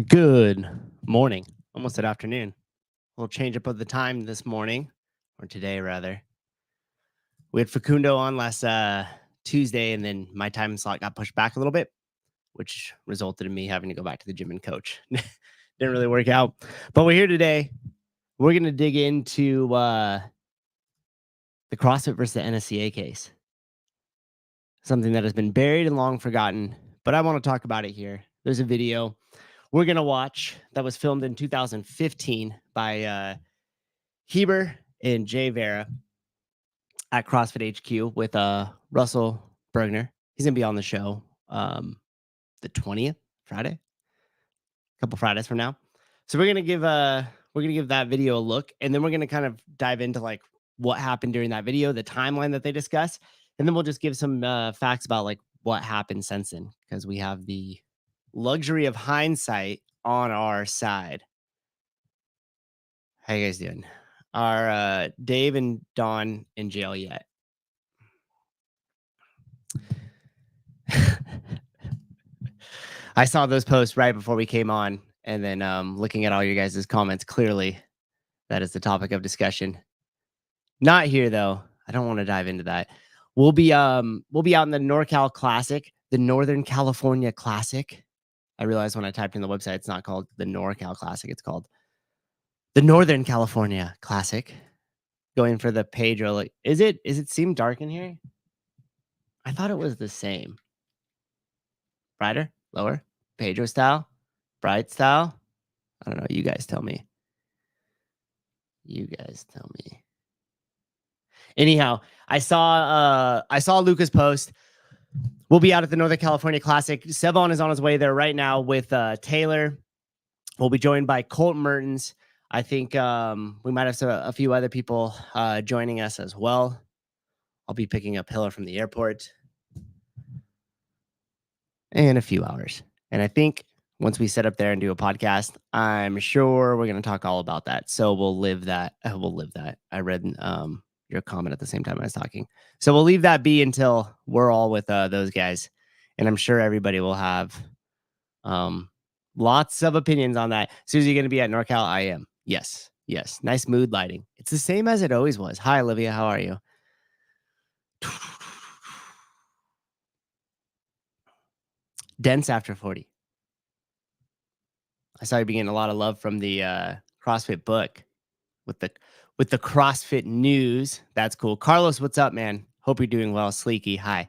Good morning. Almost at afternoon. We'll change up of the time this morning, or today rather. We had Facundo on last Tuesday, and then my time slot got pushed back a little bit, which resulted in me having to go back to the gym and coach. Didn't really work out. But we're here today. We're going to dig into the CrossFit versus the NSCA case. Something that has been buried and long forgotten, but I want to talk about it here. There's a video we're going to watch that was filmed in 2015 by Heber and Jay Vera at CrossFit HQ with Russell Bergner. He's going to be on the show the 20th, Friday, a couple Fridays from now. So we're going to give that video a look, and then we're going to kind of dive into like what happened during that video, the timeline that they discuss, and then we'll just give some facts about like what happened since then, because we have the luxury of hindsight on our side. How you guys doing? Are Dave and Dawn in jail yet? I saw those posts right before we came on, and then looking at all your guys' comments, clearly that is the topic of discussion. Not here though. I don't want to dive into that. We'll be out in the NorCal Classic, the Northern California Classic. I realized when I typed in the website, it's not called the NorCal Classic. It's called the Northern California Classic. Going for the Pedro. Like, is it seem dark in here? I thought it was the same. Brighter, lower, Pedro style, bright style. I don't know. You guys tell me. Anyhow, I saw Luca's post. We'll be out at the Northern California Classic. Sevon is on his way there right now with Taylor. We'll be joined by Colt Mertens. I think we might have a few other people joining us as well. I'll be picking up Hiller from the airport in a few hours. And I think once we set up there and do a podcast, I'm sure we're going to talk all about that. So we'll live that. I read your comment at the same time I was talking. So we'll leave that be until we're all with those guys. And I'm sure everybody will have lots of opinions on that. Susie, going to be at NorCal? I am. Yes. Nice mood lighting. It's the same as it always was. Hi, Olivia. How are you? Dense after 40. I saw you getting a lot of love from the CrossFit book with the CrossFit news. That's cool. Carlos, what's up, man? Hope you're doing well. Sleeky, hi.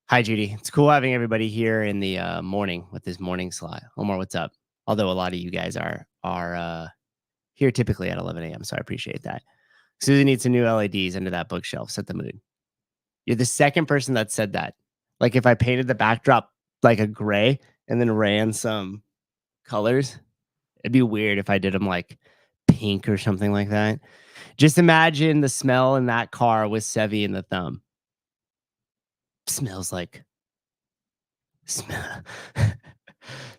Hi, Judy. It's cool having everybody here in the morning with this morning slot. Omar, what's up? Although a lot of you guys are here typically at 11 a.m., so I appreciate that. Susie needs some new LEDs under that bookshelf. Set the mood. You're the second person that said that. Like if I painted the backdrop like a gray and then ran some colors, it'd be weird if I did them like pink or something like that. Just imagine the smell in that car with Sevi in the thumb. Smells like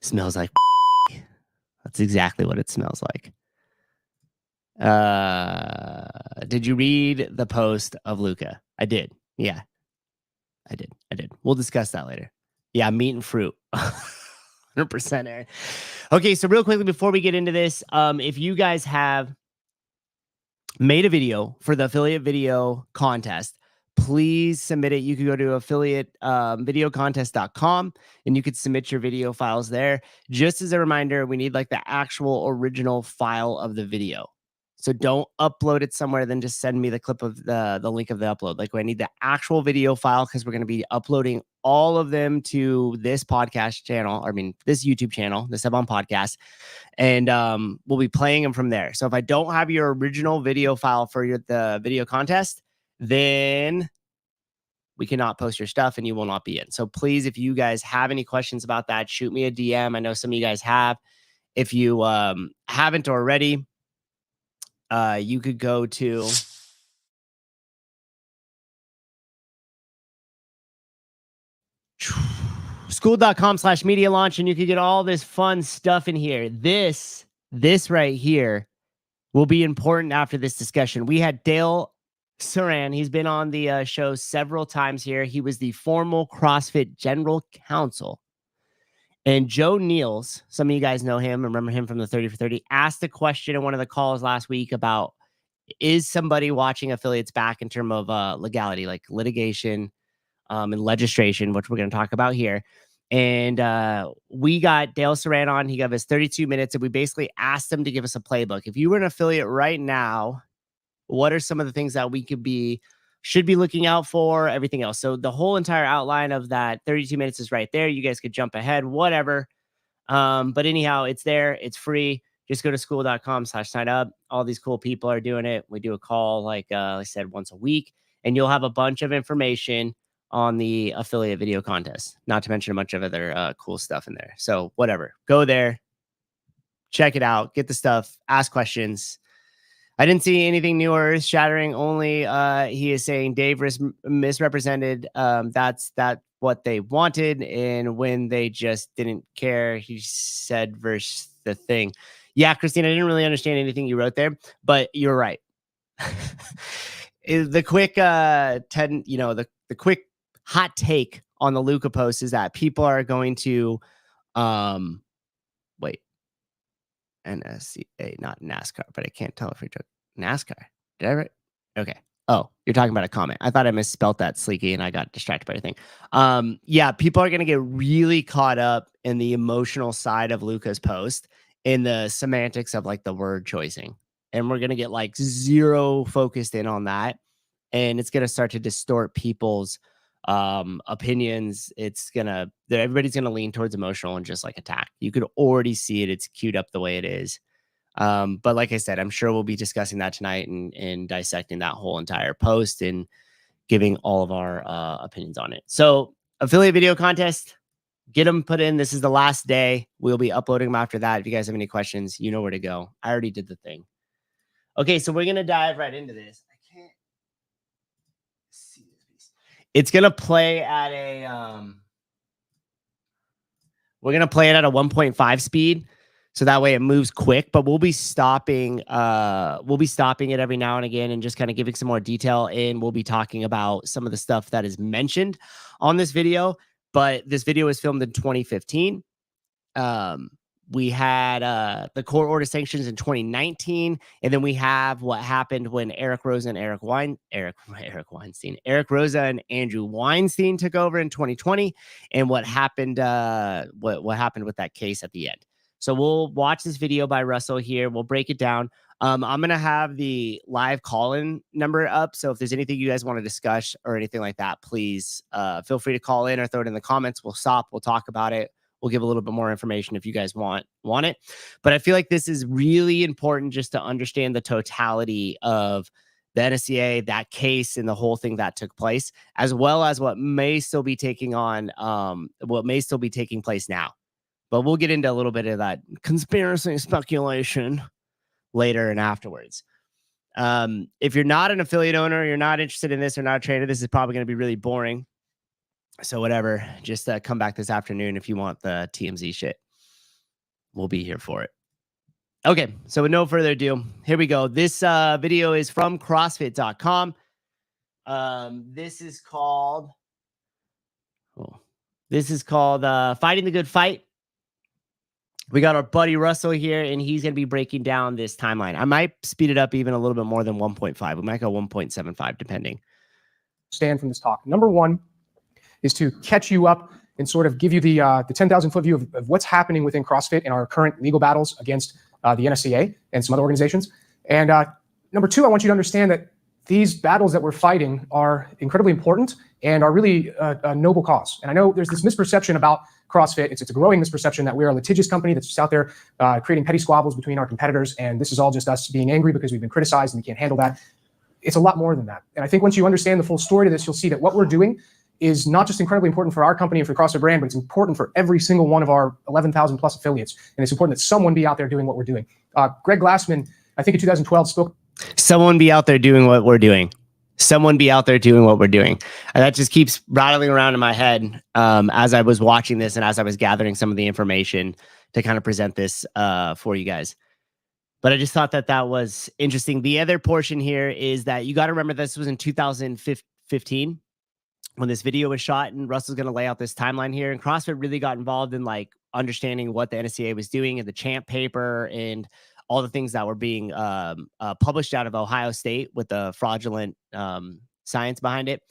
smells like that's exactly what it smells like. Did you read the post of Luca? I did. Yeah. I did. We'll discuss that later. Yeah, meat and fruit. 100%, Aaron. Okay, so real quickly before we get into this, if you guys have made a video for the affiliate video contest, please submit it. You can go to affiliatevideocontest.com and you could submit your video files there. Just as a reminder, we need like the actual original file of the video. So don't upload it somewhere, then just send me the clip of the link of the upload. Like I need the actual video file because we're going to be uploading all of them to this podcast channel. This YouTube channel, the Sebon Podcast. And we'll be playing them from there. So if I don't have your original video file for the video contest, then we cannot post your stuff and you will not be in. So please, if you guys have any questions about that, shoot me a DM. I know some of you guys have. If you haven't already, you could go to school.com/media launch and you could get all this fun stuff in here. This right here will be important after this discussion. We had Dale Saran. He's been on the show several times here. He was the formal CrossFit General Counsel. And Joe Niels, some of you guys know him, remember him from the 30 for 30, asked a question in one of the calls last week about, is somebody watching affiliates back in terms of legality, like litigation and legislation, which we're going to talk about here. And we got Dale Saran on. He gave us 32 minutes, and we basically asked him to give us a playbook. If you were an affiliate right now, what are some of the things that we should be looking out for, everything else. So the whole entire outline of that 32 minutes is right there. You guys could jump ahead, whatever. But anyhow, it's there. It's free. Just go to school.com/sign up. All these cool people are doing it. We do a call, like I said, once a week, and you'll have a bunch of information on the affiliate video contest, not to mention a bunch of other cool stuff in there. So whatever, go there, check it out, get the stuff, ask questions. I didn't see anything new or earth shattering. Only he is saying Dave misrepresented. That's what they wanted, and when they just didn't care, he said versus the thing. Yeah, Christine, I didn't really understand anything you wrote there, but you're right. The quick the quick hot take on the Luca post is that people are going to wait. NSCA, not NASCAR, but I can't tell if you're joking. NASCAR. Did I write? Okay. Oh, you're talking about a comment. I thought I misspelled that, Sleeky, and I got distracted by everything. Yeah, people are going to get really caught up in the emotional side of Luca's post, in the semantics of like the word choicing. And we're going to get like zero focused in on that. And it's going to start to distort people's opinions. Everybody's going to lean towards emotional and just like attack. You could already see it. It's queued up the way it is. But like I said, I'm sure we'll be discussing that tonight and dissecting that whole entire post and giving all of our opinions on it. So affiliate video contest, get them put in. This is the last day. We'll be uploading them after that. If you guys have any questions, you know where to go. I already did the thing. Okay, so we're going to dive right into this. I can't see this piece. It's going to play at we're going to play it at a 1.5 speed. So that way it moves quick, but we'll be stopping it every now and again and just kind of giving some more detail. And we'll be talking about some of the stuff that is mentioned on this video. But this video was filmed in 2015. We had the court order sanctions in 2019, and then we have what happened when Eric Rosa and Andrew Weinstein took over in 2020, and what happened what happened with that case at the end. So we'll watch this video by Russell here. We'll break it down. I'm going to have the live call-in number up. So if there's anything you guys want to discuss or anything like that, please feel free to call in or throw it in the comments. We'll stop. We'll talk about it. We'll give a little bit more information if you guys want it. But I feel like this is really important just to understand the totality of the NSCA, that case, and the whole thing that took place, as well as what may still be taking place now. But we'll get into a little bit of that conspiracy speculation later and afterwards. If you're not an affiliate owner, you're not interested in this or not a trader, this is probably going to be really boring. So whatever, just come back this afternoon if you want the TMZ shit. We'll be here for it. Okay, so with no further ado, here we go. This video is from CrossFit.com. This is called Fighting the Good Fight. We got our buddy Russell here, and he's going to be breaking down this timeline. I might speed it up even a little bit more than 1.5. We might go 1.75, depending. Stand from this talk. Number one is to catch you up and sort of give you the 10,000-foot view of what's happening within CrossFit and our current legal battles against the NSCA and some other organizations. And number two, I want you to understand that these battles that we're fighting are incredibly important and are really a noble cause. And I know there's this misperception about CrossFit. It's a growing misperception that we're a litigious company that's just out there creating petty squabbles between our competitors. And this is all just us being angry because we've been criticized and we can't handle that. It's a lot more than that. And I think once you understand the full story to this, you'll see that what we're doing is not just incredibly important for our company and for the CrossFit brand, but it's important for every single one of our 11,000 plus affiliates. And it's important that someone be out there doing what we're doing. Greg Glassman, I think in 2012 spoke. Someone be out there doing what we're doing. Someone be out there doing what we're doing. And that just keeps rattling around in my head as I was watching this and as I was gathering some of the information to kind of present this for you guys. But I just thought that was interesting. The other portion here is that you got to remember this was in 2015 when this video was shot, and Russell's going to lay out this timeline here. And CrossFit really got involved in like understanding what the NSCA was doing and the champ paper and all the things that were being published out of Ohio State with the fraudulent science behind it.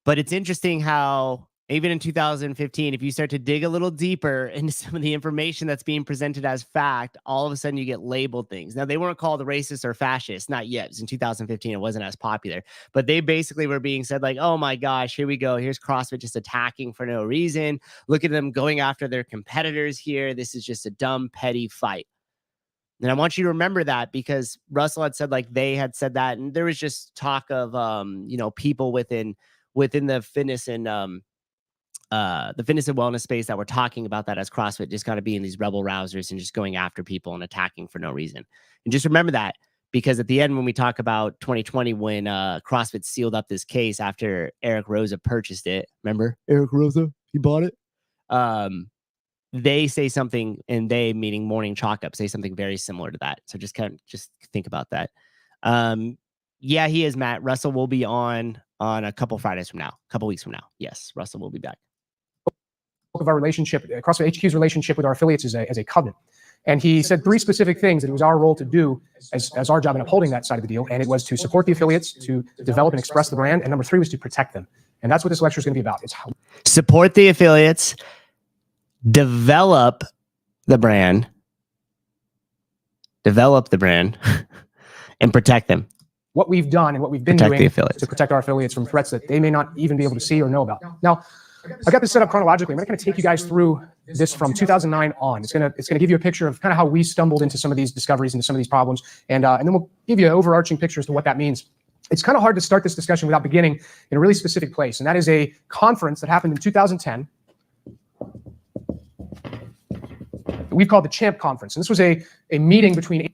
But it's interesting how even in 2015, if you start to dig a little deeper into some of the information that's being presented as fact, all of a sudden you get labeled things. Now, they weren't called racist or fascist, not yet. It was in 2015, it wasn't as popular. But they basically were being said like, oh my gosh, here we go. Here's CrossFit just attacking for no reason. Look at them going after their competitors here. This is just a dumb, petty fight. And I want you to remember that because Russell had said like they had said that, and there was just talk of people within the fitness and wellness space that were talking about that as CrossFit just got to be in these rebel rousers and just going after people and attacking for no reason. And just remember that because at the end, when we talk about 2020, when CrossFit sealed up this case after Eric Roza purchased it, remember Eric Roza, he bought it. They say something, and they meaning Morning Chalk Up say something very similar to that. So just think about that. Yeah, he is, Matt. Russell will be on a couple Fridays from now, a couple weeks from now. Yes, Russell will be back. Of our relationship, CrossFit HQ's relationship with our affiliates as a covenant. And he said 3 specific things that it was our role to do as our job in upholding that side of the deal. And it was to support the affiliates, to develop and express the brand. And number 3 was to protect them. And that's what this lecture is going to be about. It's how support the affiliates, develop the brand, and protect them. What we've done and what we've been doing to protect our affiliates from threats that they may not even be able to see or know about. Now, I've got this set up chronologically. I'm going to kind of take you guys through this from 2009 on. It's going to give you a picture of kind of how we stumbled into some of these discoveries, into some of these problems, and then we'll give you an overarching picture as to what that means. It's kind of hard to start this discussion without beginning in a really specific place, and that is a conference that happened in 2010. We've called the Champ Conference, and this was a meeting between.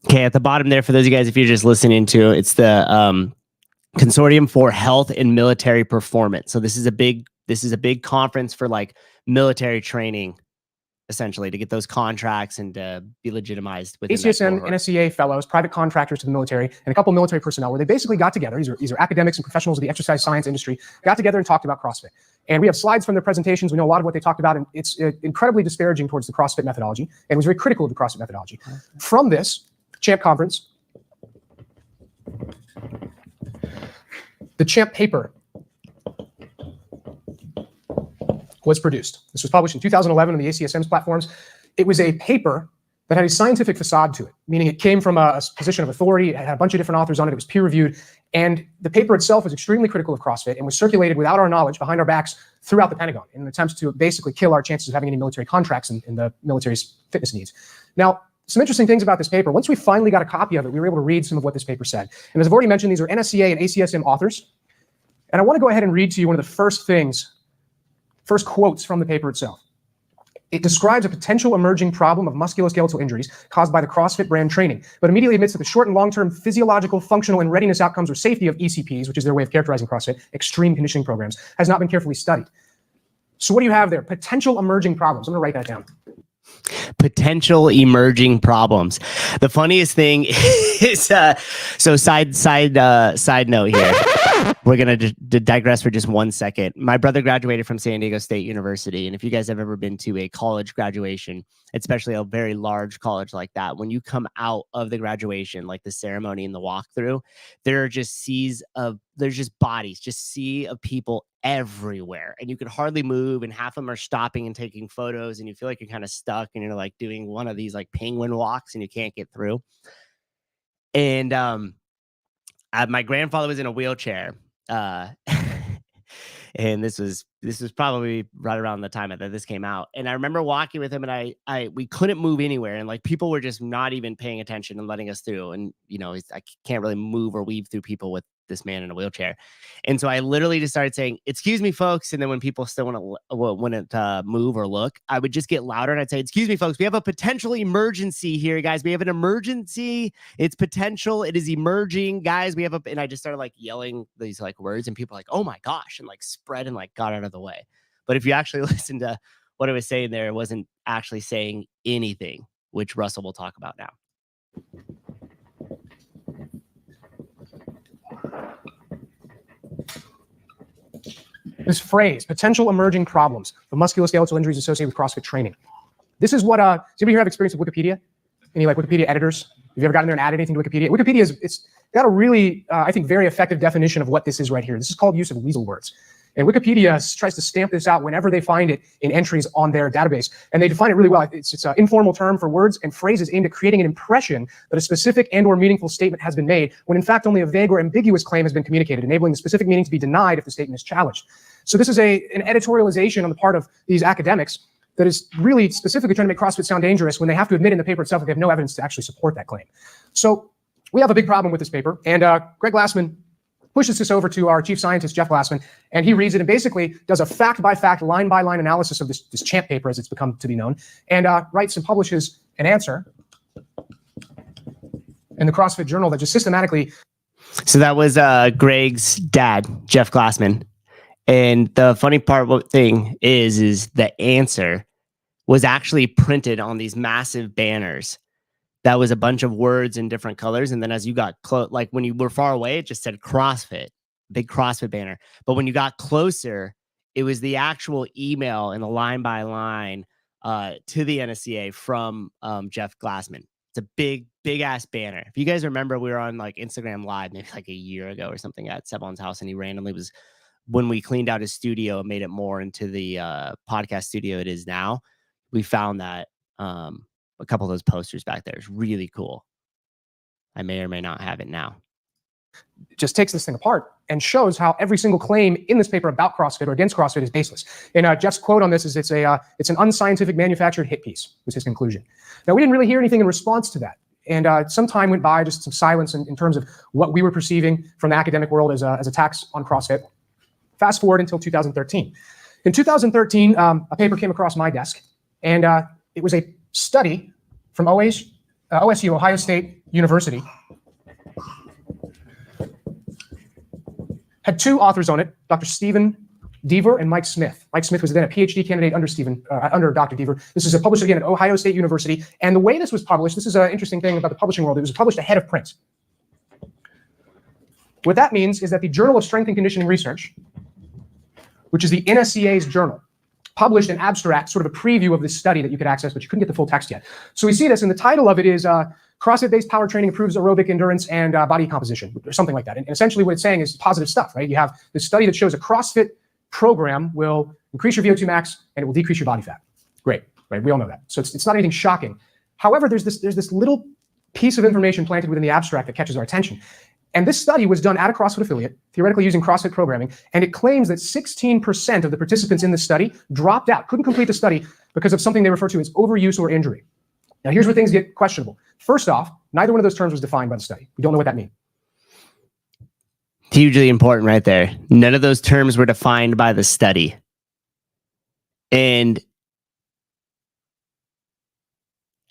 Okay, at the bottom there, for those of you guys, if you're just listening to, it's the Consortium for Health and Military Performance. So this is a big conference for like military training, essentially, to get those contracts and to be legitimized within ACSM, NSCA fellows, private contractors to the military, and a couple military personnel, where they basically got together. These are academics and professionals of the exercise science industry, got together and talked about CrossFit. And we have slides from their presentations. We know a lot of what they talked about, and it's incredibly disparaging towards the CrossFit methodology, and was very critical of the CrossFit methodology. From this Champ Conference, the Champ paper was produced. This was published in 2011 on the ACSM's platforms. It was a paper that had a scientific facade to it, meaning it came from a position of authority. It had a bunch of different authors on it. It was peer-reviewed. And the paper itself was extremely critical of CrossFit and was circulated without our knowledge behind our backs throughout the Pentagon in an attempt to basically kill our chances of having any military contracts in the military's fitness needs. Now, some interesting things about this paper. Once we finally got a copy of it, we were able to read some of what this paper said. And as I've already mentioned, these are NSCA and ACSM authors. And I want to go ahead and read to you one of the first quotes from the paper itself. It describes a potential emerging problem of musculoskeletal injuries caused by the CrossFit brand training, but immediately admits that the short and long-term physiological, functional, and readiness outcomes or safety of ECPs, which is their way of characterizing CrossFit, extreme conditioning programs, has not been carefully studied. So what do you have there? Potential emerging problems. I'm going to write that down. Potential emerging problems. The funniest thing is, so side note here. We're going to digress for just 1 second. My brother graduated from San Diego State University. And if you guys have ever been to a college graduation, especially a very large college like that, when you come out of the graduation, like the ceremony and the walkthrough, there are just there's just bodies, just sea of people everywhere. And you could hardly move. And half of them are stopping and taking photos. And you feel like you're kind of stuck and you're like doing one of these like penguin walks and you can't get through. And my grandfather was in a wheelchair. And this was probably right around the time that this came out. And I remember walking with him, and we couldn't move anywhere, and like people were just not even paying attention and letting us through. And I can't really move or weave through people with this man in a wheelchair. And so I literally just started saying, "Excuse me, folks." And then when people still wouldn't move or look, I would just get louder and I'd say, "Excuse me, folks, we have a potential emergency here, guys. We have an emergency. It's potential. It is emerging, guys. We have a," and I just started like yelling these like words, and people were like, "Oh my gosh," and like spread and like got out of the way. But if you actually listen to what I was saying there, it wasn't actually saying anything, which Russell will talk about now. This phrase, potential emerging problems of musculoskeletal injuries associated with CrossFit training. This is what, does anybody here have experience with Wikipedia? Any like Wikipedia editors? Have you ever gotten there and added anything to Wikipedia? Wikipedia it's got a really, I think, very effective definition of what this is right here. This is called use of weasel words. And Wikipedia tries to stamp this out whenever they find it in entries on their database. And they define it really well. It's an informal term for words and phrases aimed at creating an impression that a specific and or meaningful statement has been made, when in fact only a vague or ambiguous claim has been communicated, enabling the specific meaning to be denied if the statement is challenged. So this is an editorialization on the part of these academics that is really specifically trying to make CrossFit sound dangerous when they have to admit in the paper itself that they have no evidence to actually support that claim. So we have a big problem with this paper. And Greg Glassman pushes this over to our chief scientist, Jeff Glassman, and he reads it and basically does a fact-by-fact, line-by-line analysis of this champ paper, as it's become to be known, and writes and publishes an answer in the CrossFit Journal that just systematically... So that was Greg's dad, Jeff Glassman. And the funny thing is the answer was actually printed on these massive banners. That was a bunch of words in different colors. And then as you got close, like when you were far away, it just said CrossFit, big CrossFit banner. But when you got closer, it was the actual email and the line by line to the NSCA from Jeff Glassman. It's a big ass banner. If you guys remember, we were on like Instagram Live maybe like a year ago or something at Sebon's house, and he randomly was, when we cleaned out his studio and made it more into the podcast studio it is now, we found that a couple of those posters back there is really cool. I may or may not have it now. Just takes this thing apart and shows how every single claim in this paper about CrossFit or against CrossFit is baseless. And Jeff's quote on this is, it's an unscientific manufactured hit piece, was his conclusion. Now, we didn't really hear anything in response to that. And some time went by, just some silence in terms of what we were perceiving from the academic world as attacks on CrossFit. Fast forward until 2013. In 2013, a paper came across my desk, and it was a study from OSU, Ohio State University. Had two authors on it, Dr. Stephen Deaver and Mike Smith. Mike Smith was then a PhD candidate under Dr. Deaver. This is published again at Ohio State University. And the way this was published, this is an interesting thing about the publishing world, it was published ahead of print. What that means is that the Journal of Strength and Conditioning Research, which is the NSCA's journal, published an abstract, sort of a preview of this study that you could access, but you couldn't get the full text yet. So we see this, and the title of it is CrossFit-based power training improves aerobic endurance and body composition, or something like that. And essentially what it's saying is positive stuff, right? You have this study that shows a CrossFit program will increase your VO2 max and it will decrease your body fat. Great, right? We all know that. So it's not anything shocking. However, there's this little piece of information planted within the abstract that catches our attention. And this study was done at a CrossFit affiliate, theoretically using CrossFit programming, and it claims that 16% of the participants in the study dropped out, couldn't complete the study because of something they refer to as overuse or injury. Now, here's where things get questionable. First off, neither one of those terms was defined by the study. We don't know what that means. Hugely important right there. None of those terms were defined by the study. And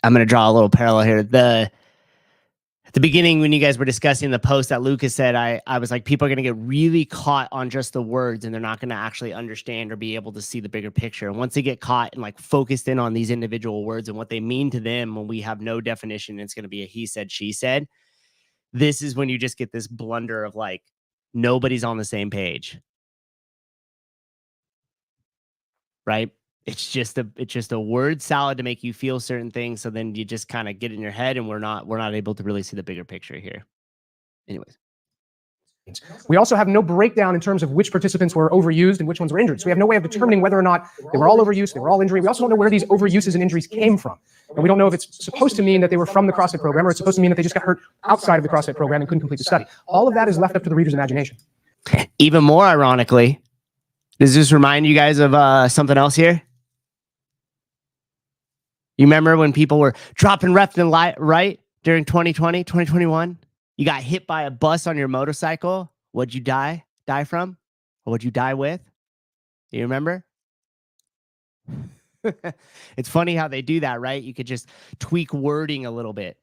I'm going to draw a little parallel here. At the beginning, when you guys were discussing the post that Lucas said, I was like, people are going to get really caught on just the words and they're not going to actually understand or be able to see the bigger picture. And once they get caught and like focused in on these individual words and what they mean to them, when we have no definition, it's going to be a he said, she said. This is when you just get this blunder of like, nobody's on the same page. Right? It's just a word salad to make you feel certain things. So then you just kind of get in your head, and we're not able to really see the bigger picture here. Anyways. We also have no breakdown in terms of which participants were overused and which ones were injured. So we have no way of determining whether or not they were all overused, they were all injury. We also don't know where these overuses and injuries came from. And we don't know if it's supposed to mean that they were from the CrossFit program, or it's supposed to mean that they just got hurt outside of the CrossFit program and couldn't complete the study. All of that is left up to the reader's imagination. Even more ironically, does this remind you guys of something else here? You remember when people were dropping left and right during 2020, 2021? You got hit by a bus on your motorcycle. What'd you die from? Or what'd you die with? Do you remember? It's funny how they do that, right? You could just tweak wording a little bit.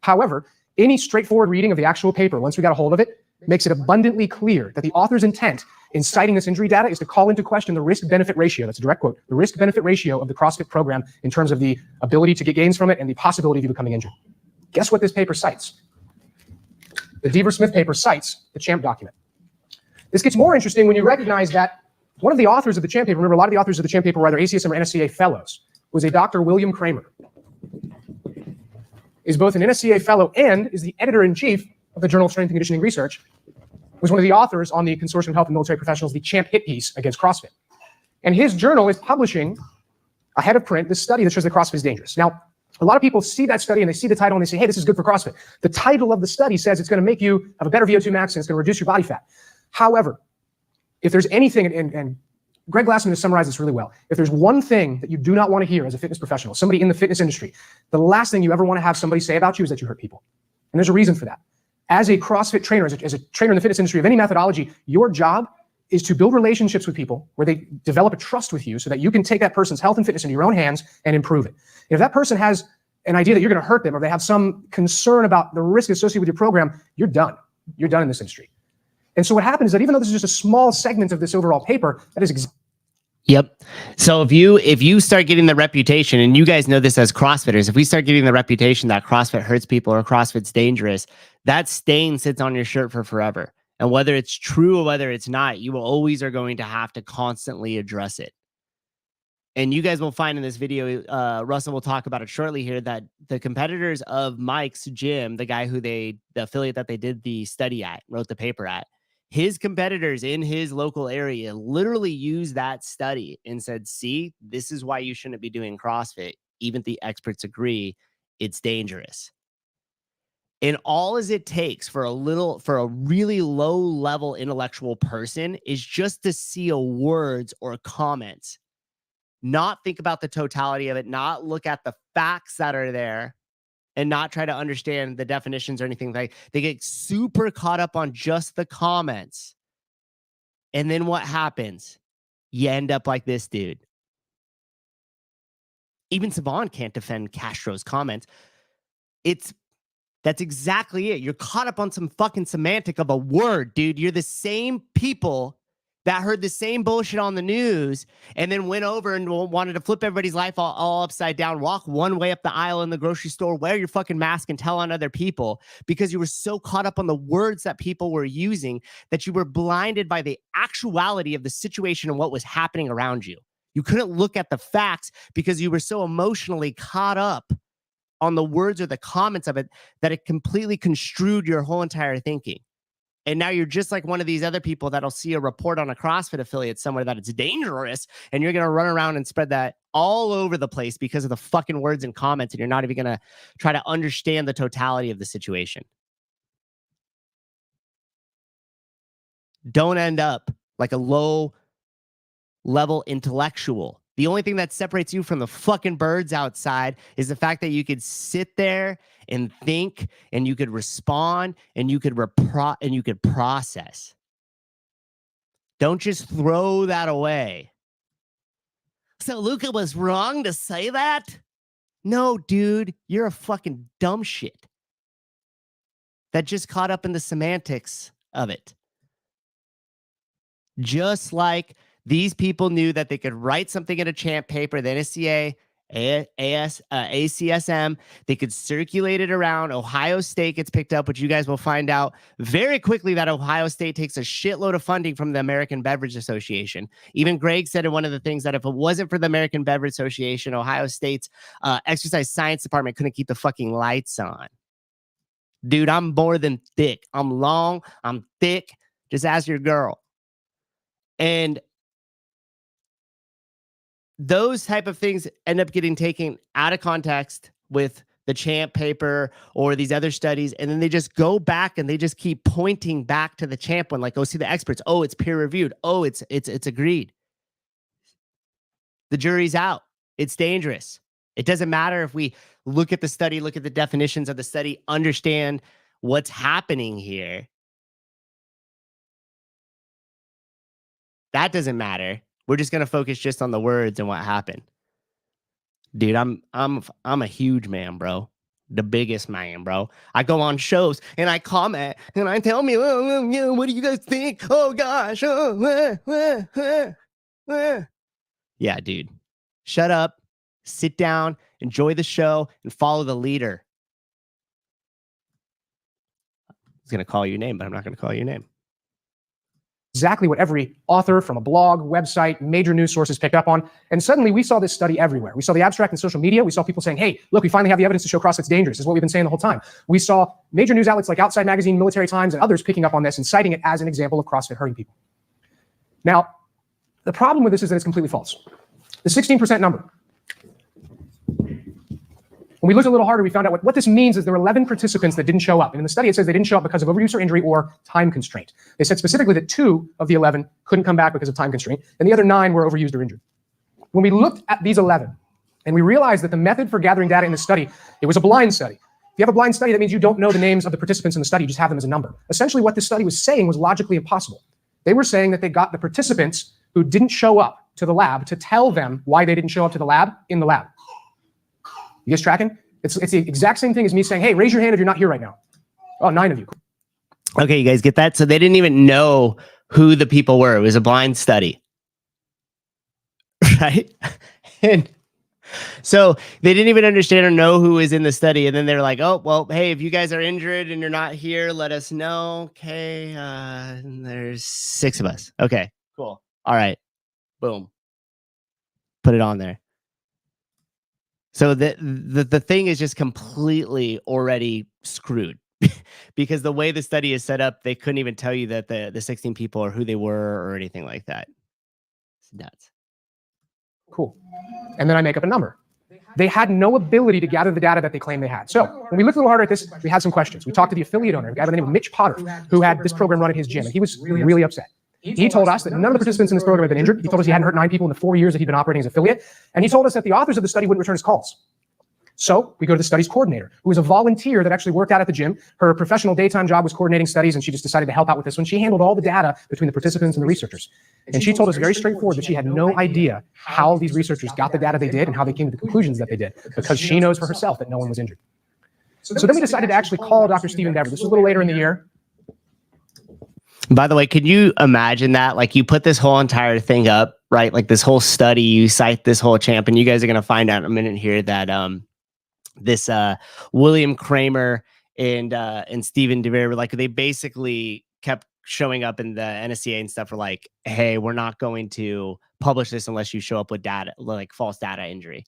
However, any straightforward reading of the actual paper, once we got a hold of it, makes it abundantly clear that the author's intent in citing this injury data is to call into question the risk-benefit ratio. That's a direct quote. The risk-benefit ratio of the CrossFit program in terms of the ability to get gains from it and the possibility of you becoming injured. Guess what this paper cites? The Deaver-Smith paper cites the CHAMP document. This gets more interesting when you recognize that one of the authors of the Champ paper, remember a lot of the authors of the Champ paper were either ACSM or NSCA fellows, was a Dr. William Kramer. Is both an NSCA fellow and is the editor-in-chief of the Journal of Strength and Conditioning Research, was one of the authors on the Consortium of Health and Military Professionals, the Champ hit piece against CrossFit. And his journal is publishing ahead of print this study that shows that CrossFit is dangerous. Now, a lot of people see that study and they see the title and they say, hey, this is good for CrossFit. The title of the study says it's going to make you have a better VO2 max and it's going to reduce your body fat. However, if there's anything, and Greg Glassman has summarized this really well, if there's one thing that you do not want to hear as a fitness professional, somebody in the fitness industry, the last thing you ever want to have somebody say about you is that you hurt people. And there's a reason for that. As a CrossFit trainer, as a trainer in the fitness industry of any methodology, your job is to build relationships with people where they develop a trust with you so that you can take that person's health and fitness into your own hands and improve it. If that person has an idea that you're going to hurt them or they have some concern about the risk associated with your program, you're done. You're done in this industry. And so what happens is that even though this is just a small segment of this overall paper, that is Yep. So if you start getting the reputation, and you guys know this as CrossFitters, if we start getting the reputation that CrossFit hurts people or CrossFit's dangerous, that stain sits on your shirt for forever. And whether it's true or whether it's not, you will always are going to have to constantly address it. And you guys will find in this video, Russell will talk about it shortly here, that the competitors of Mike's gym, the guy who the affiliate that they did the study at, wrote the paper at, his competitors in his local area literally used that study and said, see, this is why you shouldn't be doing CrossFit. Even the experts agree it's dangerous. And all as it takes for a really low level intellectual person is just to see a words or comments, not think about the totality of it, not look at the facts that are there, and not try to understand the definitions or anything. They get super caught up on just the comments. And then what happens? You end up like this dude. Even Saban can't defend Castro's comments. That's exactly it. You're caught up on some fucking semantic of a word, dude. You're the same people that heard the same bullshit on the news and then went over and wanted to flip everybody's life all upside down, walk one way up the aisle in the grocery store, wear your fucking mask and tell on other people because you were so caught up on the words that people were using that you were blinded by the actuality of the situation and what was happening around you. You couldn't look at the facts because you were so emotionally caught up on the words or the comments of it that it completely construed your whole entire thinking. And now you're just like one of these other people that'll see a report on a CrossFit affiliate somewhere that it's dangerous, and you're going to run around and spread that all over the place because of the fucking words and comments, and you're not even going to try to understand the totality of the situation. Don't end up like a low-level intellectual. The only thing that separates you from the fucking birds outside is the fact that you could sit there and think, and you could respond, and you could process. Don't just throw that away. So Luca was wrong to say that? No, dude, you're a fucking dumb shit that just caught up in the semantics of it. Just like these people knew that they could write something in a Champ paper, the NSCA, ACSM, they could circulate it around. Ohio State gets picked up, which you guys will find out very quickly that Ohio State takes a shitload of funding from the American Beverage Association. Even Greg said in one of the things that if it wasn't for the American Beverage Association, Ohio State's exercise science department couldn't keep the fucking lights on. Dude, I'm more than thick. I'm long, I'm thick. Just ask your girl. And those type of things end up getting taken out of context with the Champ paper or these other studies, and then they just go back and they just keep pointing back to the Champ one, like, oh, see the experts. Oh, it's peer reviewed. Oh, it's agreed. The jury's out. It's dangerous. It doesn't matter if we look at the study, look at the definitions of the study, understand what's happening here. That doesn't matter. We're just going to focus just on the words and what happened. Dude, I'm a huge man, bro. The biggest man, bro. I go on shows and I comment and I tell me, oh, what do you guys think? Oh gosh. Yeah, dude. Shut up. Sit down, enjoy the show, and follow the leader. I was going to call your name, but I'm not going to call your name. exactly what every author from a blog, website, major news sources picked up on. And suddenly we saw this study everywhere. We saw the abstract in social media. We saw people saying, hey, look, we finally have the evidence to show CrossFit's dangerous. This is what we've been saying the whole time. We saw major news outlets like Outside Magazine, Military Times, and others picking up on this and citing it as an example of CrossFit hurting people. Now, the problem with this is that it's completely false. The 16% number. When we looked a little harder, we found out what this means is there were 11 participants that didn't show up. And in the study, it says they didn't show up because of overuse or injury or time constraint. They said specifically that 2 of the 11 couldn't come back because of time constraint, and the other 9 were overused or injured. When we looked at these 11, and we realized that the method for gathering data in the study, it was a blind study. If you have a blind study, that means you don't know the names of the participants in the study, you just have them as a number. Essentially, what this study was saying was logically impossible. They were saying that they got the participants who didn't show up to the lab to tell them why they didn't show up to the lab in the lab. You guys tracking? It's the exact same thing as me saying, hey, raise your hand if you're not here right now. Oh, 9 of you. Okay, you guys get that? So they didn't even know who the people were. It was a blind study. Right? And so they didn't even understand or know who was in the study. And then they're like, oh, well, hey, if you guys are injured and you're not here, let us know. Okay. There's 6 of us. Okay, cool. All right. Boom. Put it on there. So the thing is just completely already screwed because the way the study is set up, they couldn't even tell you that the 16 people or who they were or anything like that. It's nuts. Cool. And then I make up a number. They had no ability to gather the data that they claimed they had. So when we looked a little harder at this, we had some questions. We talked to the affiliate owner, a guy by the name of Mitch Potter, who had this program run at his gym, and he was really upset. He told us that none of the participants in this program had been injured. He told us he hadn't hurt 9 people in the 4 years that he'd been operating as affiliate. And he told us that the authors of the study wouldn't return his calls. So we go to the studies coordinator, who was a volunteer that actually worked out at the gym. Her professional daytime job was coordinating studies, and she just decided to help out with this one. She handled all the data between the participants and the researchers. And she told us very straightforward that she had no idea how these researchers got the data they did and how they came to the conclusions that they did, because she knows for herself that no one was injured. So then we decided to actually call Dr. Stephen Dever. This was a little later in the year. By the way, could you imagine that? Like, you put this whole entire thing up, right? Like this whole study, you cite this whole champ, and you guys are going to find out in a minute here that this William Kramer and Stephen DeVere, like, they basically kept showing up in the NSCA and stuff, for like, hey, we're not going to publish this unless you show up with data, like false data injury.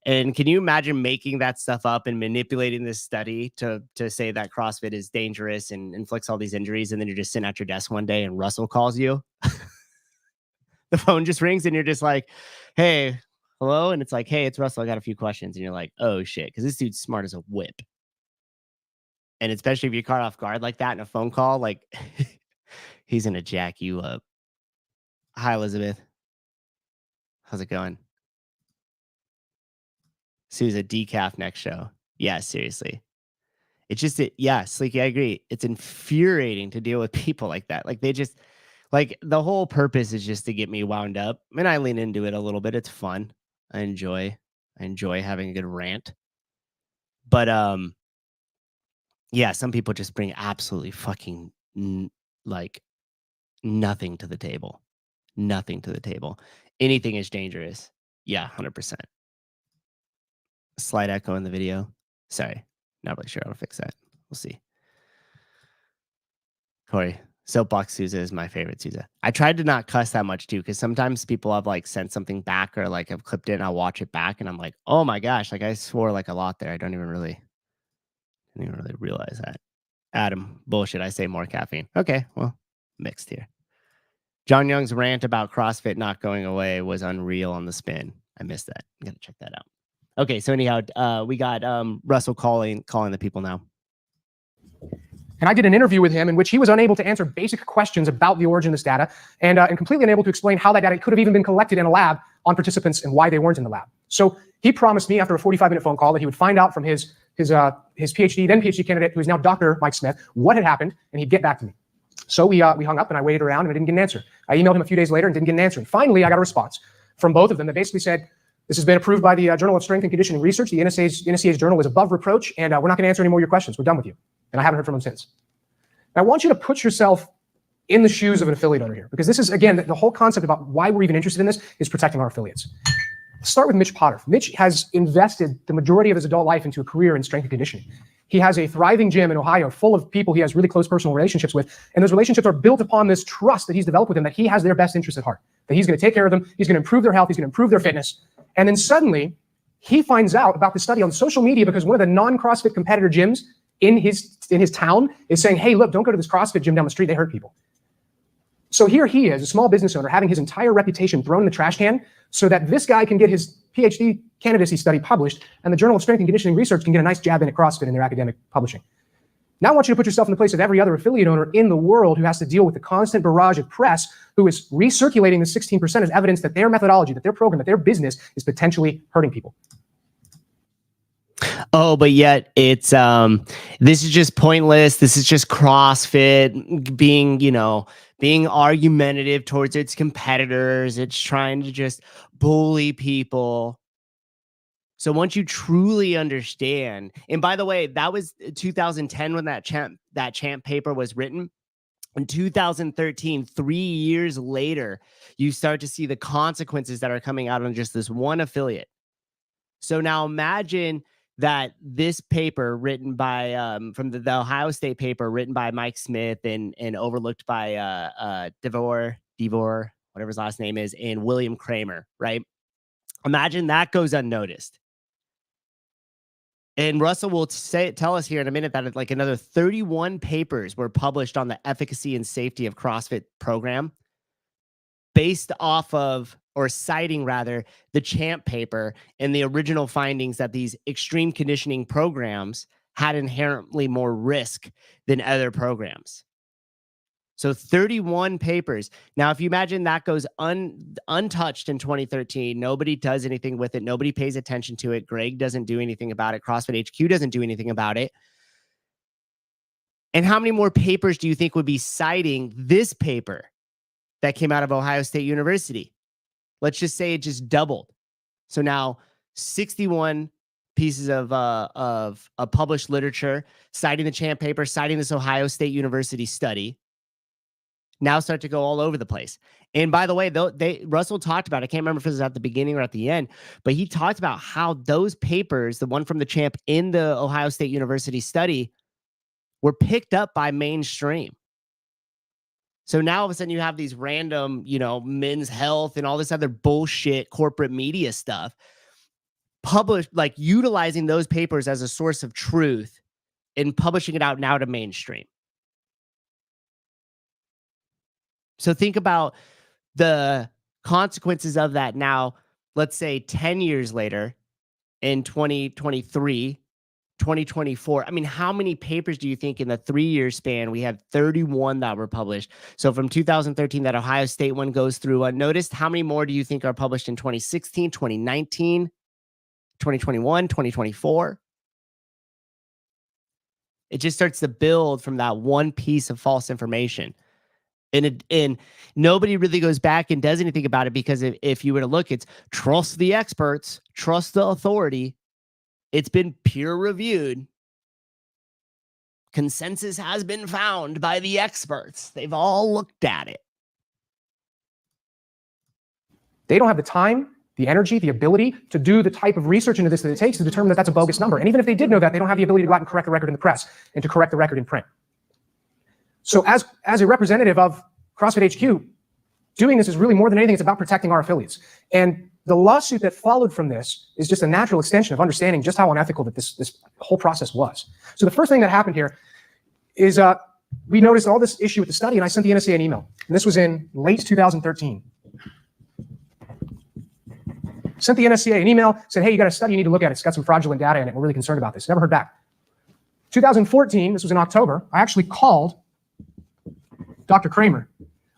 And can you imagine making that stuff up and manipulating this study to say that CrossFit is dangerous and inflicts all these injuries, and then you're just sitting at your desk one day and Russell calls you? The phone just rings and you're just like, hey, hello? And it's like, hey, it's Russell. I got a few questions. And you're like, oh, shit, because this dude's smart as a whip. And especially if you're caught off guard like that in a phone call, like, he's going to jack you up. Hi, Elizabeth. How's it going? Souza, decaf next show. Yeah, seriously. It's just, yeah, Sleeky, I agree. It's infuriating to deal with people like that. Like, they just, like, the whole purpose is just to get me wound up. And I lean into it a little bit. It's fun. I enjoy having a good rant. But, yeah, some people just bring absolutely fucking, like, nothing to the table. Nothing to the table. Anything is dangerous. Yeah, 100%. Slight echo in the video. Sorry, not really sure how to fix that. We'll see. Corey, Soapbox Souza is my favorite Souza. I tried to not cuss that much too, because sometimes people have like sent something back or like have clipped it and I'll watch it back and I'm like, oh my gosh, like I swore like a lot there. I didn't even really realize that. Adam, bullshit. I say more caffeine. Okay, well, mixed here. John Young's rant about CrossFit not going away was unreal on the spin. I missed that. I'm gonna check that out. Okay, so anyhow, we got Russell calling the people now. And I did an interview with him in which he was unable to answer basic questions about the origin of this data, and completely unable to explain how that data could have even been collected in a lab on participants and why they weren't in the lab. So he promised me after a 45-minute phone call that he would find out from his PhD, then PhD candidate, who is now Dr. Mike Smith, what had happened, and he'd get back to me. So we hung up, and I waited around, and I didn't get an answer. I emailed him a few days later and didn't get an answer. And finally, I got a response from both of them that basically said, this has been approved by the Journal of Strength and Conditioning Research. The NSCA's journal is above reproach, and we're not going to answer any more of your questions. We're done with you. And I haven't heard from him since. I want you to put yourself in the shoes of an affiliate owner here, because this is, again, the whole concept about why we're even interested in this is protecting our affiliates. Let's start with Mitch Potter. Mitch has invested the majority of his adult life into a career in strength and conditioning. He has a thriving gym in Ohio full of people he has really close personal relationships with. And those relationships are built upon this trust that he's developed with them, that he has their best interests at heart, that he's going to take care of them. He's going to improve their health. He's going to improve their fitness. And then suddenly he finds out about this study on social media because one of the non-CrossFit competitor gyms in his town is saying, hey, look, don't go to this CrossFit gym down the street. They hurt people. So here he is, a small business owner, having his entire reputation thrown in the trash can so that this guy can get his PhD candidacy study published and the Journal of Strength and Conditioning Research can get a nice jab in at CrossFit in their academic publishing. Now I want you to put yourself in the place of every other affiliate owner in the world who has to deal with the constant barrage of press, who is recirculating the 16% as evidence that their methodology, that their program, that their business is potentially hurting people. Oh, but yet it's this is just pointless. This is just CrossFit being argumentative towards its competitors. It's trying to just bully people. So once you truly understand, and by the way, that was 2010 when that champ paper was written. In 2013, 3 years later, you start to see the consequences that are coming out on just this one affiliate. So now imagine that this paper written by from the Ohio State paper written by Mike Smith and overlooked by Devor, whatever his last name is, and William Kramer, right? Imagine that goes unnoticed. And Russell will tell us here in a minute that like another 31 papers were published on the efficacy and safety of CrossFit program based off of, or citing rather, the champ paper and the original findings that these extreme conditioning programs had inherently more risk than other programs. So 31 papers. Now, if you imagine that goes untouched in 2013, nobody does anything with it. Nobody pays attention to it. Greg doesn't do anything about it. CrossFit HQ doesn't do anything about it. And how many more papers do you think would be citing this paper that came out of Ohio State University? Let's just say it just doubled. So now 61 pieces of published literature citing the champ paper, citing this Ohio State University study, now start to go all over the place. And by the way, Russell talked about, I can't remember if it was at the beginning or at the end, but he talked about how those papers, the one from the champ in the Ohio State University study, were picked up by mainstream. So now all of a sudden you have these random, Men's Health and all this other bullshit corporate media stuff published, like utilizing those papers as a source of truth and publishing it out now to mainstream. So think about the consequences of that now, let's say 10 years later in 2023, 2024. I mean, how many papers do you think in the 3-year span? We had 31 that were published. So from 2013, that Ohio State one goes through unnoticed. How many more do you think are published in 2016, 2019, 2021, 2024? It just starts to build from that one piece of false information. And nobody really goes back and does anything about it, because if you were to look, it's trust the experts, trust the authority. It's been peer reviewed. Consensus has been found by the experts. They've all looked at it. They don't have the time, the energy, the ability to do the type of research into this that it takes to determine that that's a bogus number. And even if they did know that, they don't have the ability to go out and correct the record in the press and to correct the record in print. So as a representative of CrossFit HQ, doing this is really more than anything, it's about protecting our affiliates. And the lawsuit that followed from this is just a natural extension of understanding just how unethical that this whole process was. So the first thing that happened here is we noticed all this issue with the study, and I sent the NSCA an email. And this was in late 2013. Sent the NSCA an email, said, hey, you got a study, you need to look at it. It's got some fraudulent data in it. We're really concerned about this. Never heard back. 2014, this was in October, I actually called Dr. Kramer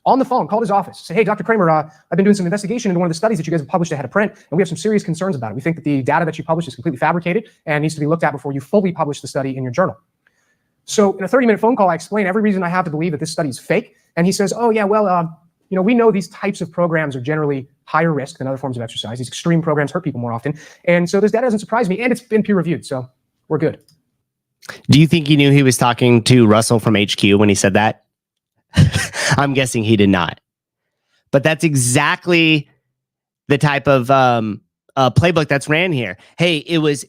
on the phone, called his office, said, hey, Dr. Kramer, I've been doing some investigation into one of the studies that you guys have published ahead of print, and we have some serious concerns about it. We think that the data that you published is completely fabricated and needs to be looked at before you fully publish the study in your journal. So in a 30-minute phone call, I explained every reason I have to believe that this study is fake. And he says, oh, yeah, well, we know these types of programs are generally higher risk than other forms of exercise. These extreme programs hurt people more often. And so this data doesn't surprise me, and it's been peer reviewed, so we're good. Do you think he knew he was talking to Russell from HQ when he said that? I'm guessing he did not. But that's exactly the type of playbook that's ran here. Hey, it was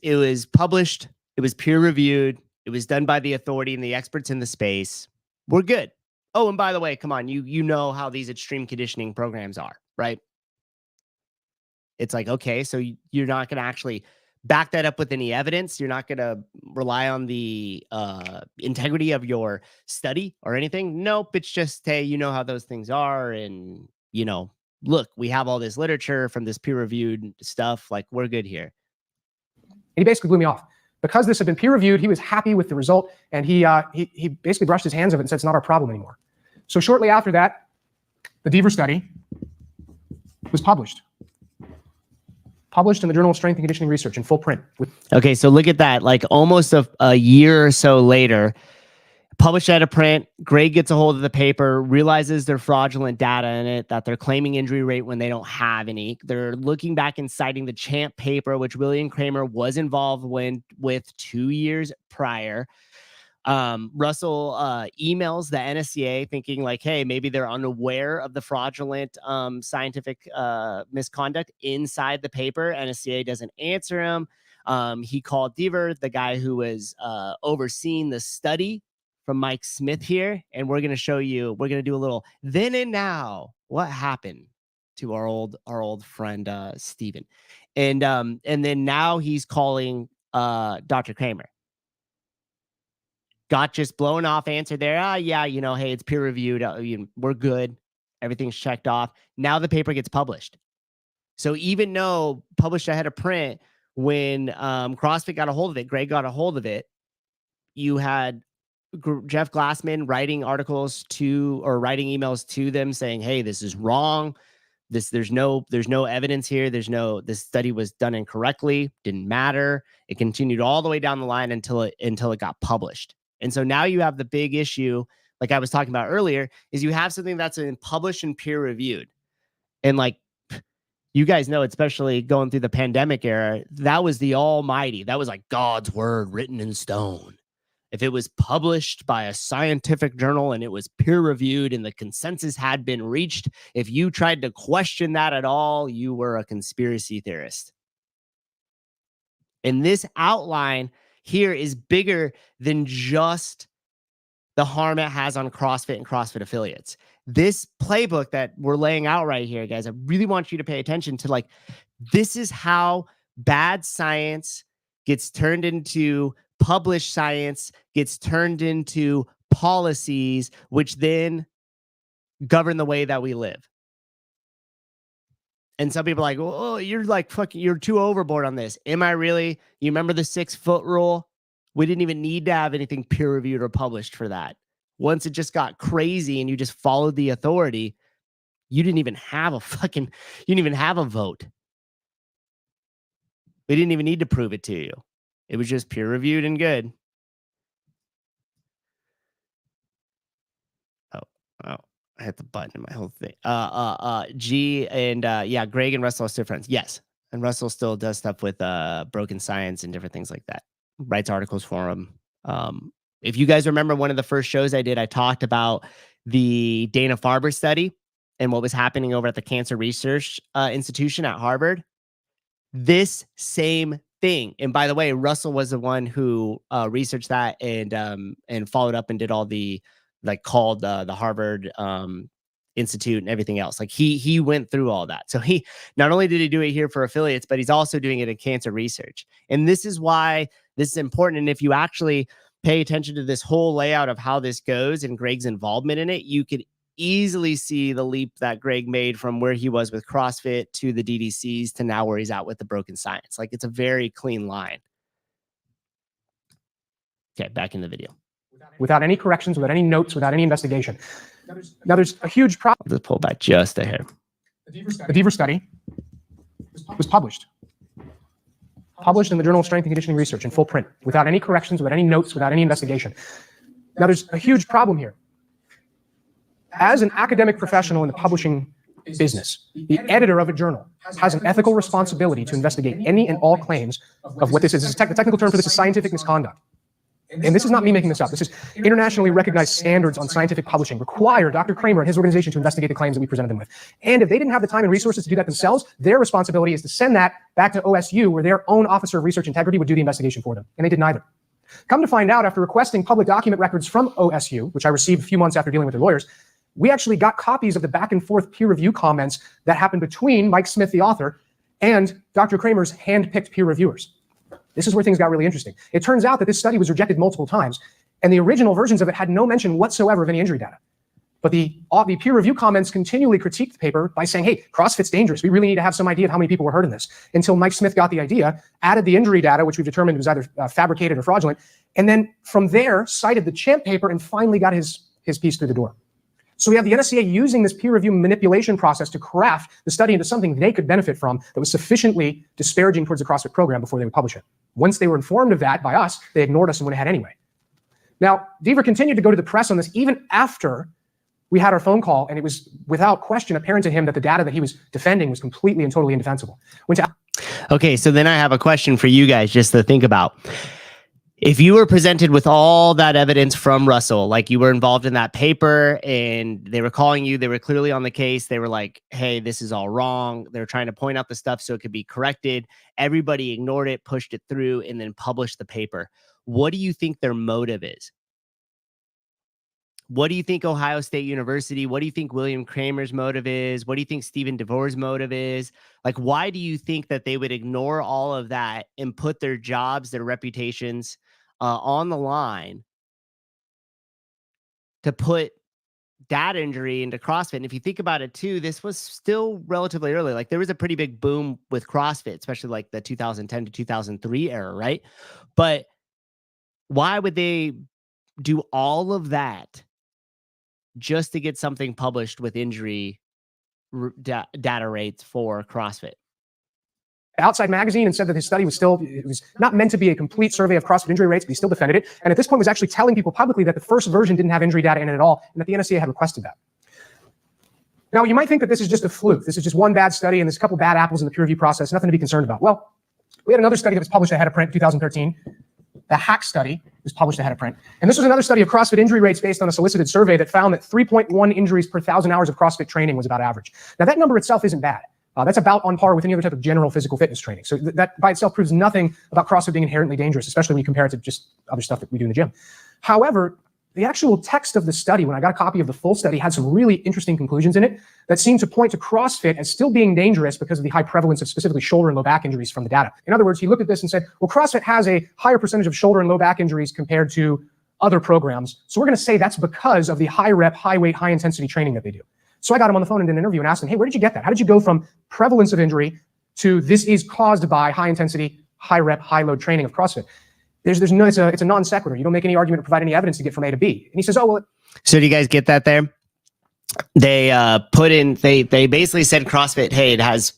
published, it was peer reviewed, it It was done by the authority and the experts in the space. We're good. Oh, and by the way, come on, you know how these extreme conditioning programs are, right? It's like, okay, so you're not going to actually back that up with any evidence. You're not going to rely on the integrity of your study or anything. Nope. It's just, hey, you know how those things are. And, look, we have all this literature from this peer-reviewed stuff. Like, we're good here. And he basically blew me off. Because this had been peer-reviewed, he was happy with the result, and he basically brushed his hands of it and said it's not our problem anymore. So shortly after that, the Deaver study was published in the Journal of Strength and Conditioning Research in full print. Okay, so look at that. Like almost a year or so later, published out of print, Greg gets a hold of the paper, realizes there's fraudulent data in it, that they're claiming injury rate when they don't have any. They're looking back and citing the CHAMP paper, which William Kramer was involved with 2 years prior. Russell emails the NSCA thinking like, hey, maybe they're unaware of the fraudulent scientific misconduct inside the paper. NSCA doesn't answer him. He called Deaver, the guy who was overseeing the study from Mike Smith here, and we're going to do a little then and now what happened to our old friend Steven. And then now he's calling Dr. Kramer. Got just blown off answer there. Yeah, hey, it's peer reviewed. We're good. Everything's checked off. Now the paper gets published. So even though published ahead of print, when CrossFit got a hold of it, Greg got a hold of it, you had Jeff Glassman writing emails to them saying, hey, this is wrong. There's no evidence here. This study was done incorrectly. Didn't matter. It continued all the way down the line until it got published. And so now you have the big issue, like I was talking about earlier, is you have something that's been published and peer reviewed. And like you guys know, especially going through the pandemic era, that was the almighty. That was like God's word written in stone. If it was published by a scientific journal and it was peer reviewed and the consensus had been reached, if you tried to question that at all, you were a conspiracy theorist. And this outline here is bigger than just the harm it has on CrossFit and CrossFit affiliates. This playbook that we're laying out right here, guys, I really want you to pay attention to, like, this is how bad science gets turned into published science, gets turned into policies, which then govern the way that we live. And some people are like, oh, you're like fucking, you're too overboard on this. Am I really? You remember the 6-foot rule? We didn't even need to have anything peer reviewed or published for that. Once it just got crazy and you just followed the authority, you didn't even have a vote. We didn't even need to prove it to you. It was just peer reviewed and good. Oh, I hit the button in my whole thing. G and yeah, Greg and Russell are still friends. Yes. And Russell still does stuff with Broken Science and different things like that. Writes articles for him. If you guys remember one of the first shows I did, I talked about the Dana-Farber study and what was happening over at the Cancer Research Institution at Harvard. This same thing. And by the way, Russell was the one who researched that and followed up and did all the, like, called the Harvard Institute and everything else. Like he went through all that. So he not only did he do it here for affiliates, but he's also doing it in cancer research. And this is why this is important. And if you actually pay attention to this whole layout of how this goes and Greg's involvement in it, you could easily see the leap that Greg made from where he was with CrossFit to the DDCs to now where he's at with the Broken Science. Like, it's a very clean line. Okay, back in the video. Without any corrections, without any notes, without any investigation. Now, there's a huge problem. I'll just pull back just a hair. The Deaver study was published in the Journal of Strength and Conditioning Research in full print, without any corrections, without any notes, without any investigation. Now, there's a huge problem here. As an academic professional in the publishing business, the editor of a journal has an ethical responsibility to investigate any and all claims of what this is. The technical term for this is scientific misconduct. And this is not me making this up. This is internationally recognized standards on scientific publishing require Dr. Kramer and his organization to investigate the claims that we presented them with. And if they didn't have the time and resources to do that themselves, their responsibility is to send that back to OSU, where their own officer of research integrity would do the investigation for them. And they did neither. Come to find out, after requesting public document records from OSU, which I received a few months after dealing with their lawyers, we actually got copies of the back and forth peer review comments that happened between Mike Smith, the author, and Dr. Kramer's hand-picked peer reviewers. This is where things got really interesting. It turns out that this study was rejected multiple times, and the original versions of it had no mention whatsoever of any injury data. But the peer review comments continually critiqued the paper by saying, hey, CrossFit's dangerous. We really need to have some idea of how many people were hurt in this. Until Mike Smith got the idea, added the injury data, which we've determined was either fabricated or fraudulent, and then from there cited the Champ paper and finally got his piece through the door. So we have the NSCA using this peer review manipulation process to craft the study into something they could benefit from that was sufficiently disparaging towards the CrossFit program before they would publish it. Once they were informed of that by us, they ignored us and went ahead anyway. Now, Deaver continued to go to the press on this even after we had our phone call, and it was without question apparent to him that the data that he was defending was completely and totally indefensible. Okay, so then I have a question for you guys just to think about. If you were presented with all that evidence from Russell, like you were involved in that paper and they were calling you, they were clearly on the case. They were like, hey, this is all wrong. They're trying to point out the stuff so it could be corrected. Everybody ignored it, pushed it through, and then published the paper. What do you think their motive is? What do you think Ohio State University, what do you think William Kramer's motive is? What do you think Stephen DeVore's motive is? Like, why do you think that they would ignore all of that and put their jobs, their reputations on the line to put that injury into CrossFit? And if you think about it too, this was still relatively early. Like there was a pretty big boom with CrossFit, especially like the 2010 to 2003 era, right? But why would they do all of that just to get something published with injury data rates for CrossFit? Outside magazine and said that his study was it was not meant to be a complete survey of CrossFit injury rates, but he still defended it. And at this point was actually telling people publicly that the first version didn't have injury data in it at all, and that the NSCA had requested that. Now, you might think that this is just a fluke. This is just one bad study and there's a couple bad apples in the peer review process, nothing to be concerned about. Well, we had another study that was published ahead of print in 2013. The HACK study was published ahead of print. And this was another study of CrossFit injury rates based on a solicited survey that found that 3.1 injuries per 1,000 hours of CrossFit training was about average. Now, that number itself isn't bad. That's about on par with any other type of general physical fitness training. So that by itself proves nothing about CrossFit being inherently dangerous, especially when you compare it to just other stuff that we do in the gym. However, the actual text of the study, when I got a copy of the full study, had some really interesting conclusions in it that seemed to point to CrossFit as still being dangerous because of the high prevalence of specifically shoulder and low back injuries from the data. In other words, he looked at this and said, well, CrossFit has a higher percentage of shoulder and low back injuries compared to other programs. So we're going to say that's because of the high rep, high weight, high intensity training that they do. So I got him on the phone in an interview and asked him, hey, where did you get that? How did you go from prevalence of injury to this is caused by high intensity, high rep, high load training of CrossFit? There's no, it's a non sequitur. You don't make any argument or provide any evidence to get from A to B. And he says, oh, well. So do you guys get that there? They they basically said CrossFit, hey, it has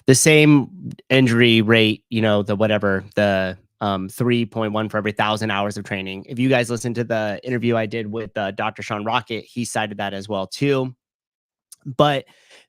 the same injury rate, you know, the 3.1 for every 1,000 hours of training. If you guys listen to the interview I did with Dr. Sean Rocket, he cited that as well too. But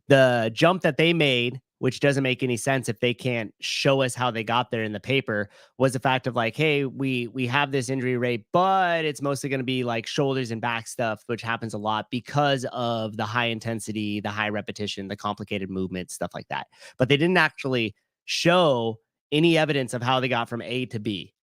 the jump that they made, which doesn't make any sense if they can't show us how they got there in the paper, was the fact of like, hey, we have this injury rate, but it's mostly going to be like shoulders and back stuff, which happens a lot because of the high intensity, the high repetition, the complicated movements, stuff like that. But they didn't actually show any evidence of how they got from A to B.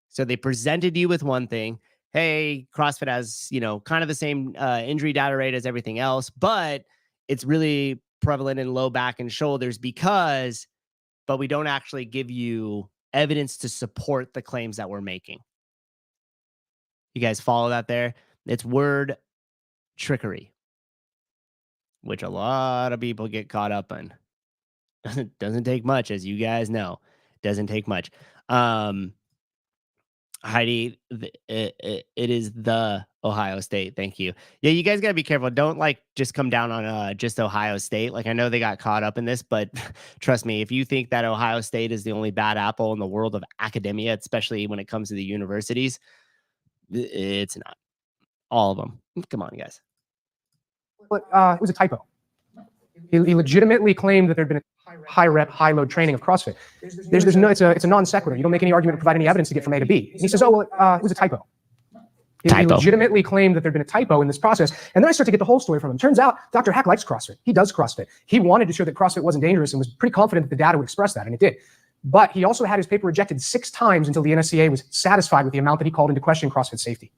So they presented you with one thing. Hey, CrossFit has, you know, kind of the same injury data rate as everything else, but it's really prevalent in low back and shoulders but we don't actually give you evidence to support the claims that we're making. You guys follow that there? It's word trickery, which a lot of people get caught up in. Doesn't take much, as you guys know. Doesn't take much. Heidi, it is the Ohio State. Thank you. Yeah, you guys got to be careful. Don't like just come down on just Ohio State. Like I know they got caught up in this, but trust me, if you think that Ohio State is the only bad apple in the world of academia, especially when it comes to the universities, it's not. All of them. Come on, guys. But it was a typo. He legitimately claimed that there'd been a high rep, high load training of CrossFit. There's no, it's a non sequitur. You don't make any argument or provide any evidence to get from A to B. And he says, oh, well, it was a typo. He legitimately claimed that there'd been a typo in this process. And then I start to get the whole story from him. Turns out Dr. Hack likes CrossFit. He does CrossFit. He wanted to show that CrossFit wasn't dangerous and was pretty confident that the data would express that, and it did. But he also had his paper rejected 6 times until the NSCA was satisfied with the amount that he called into question CrossFit safety.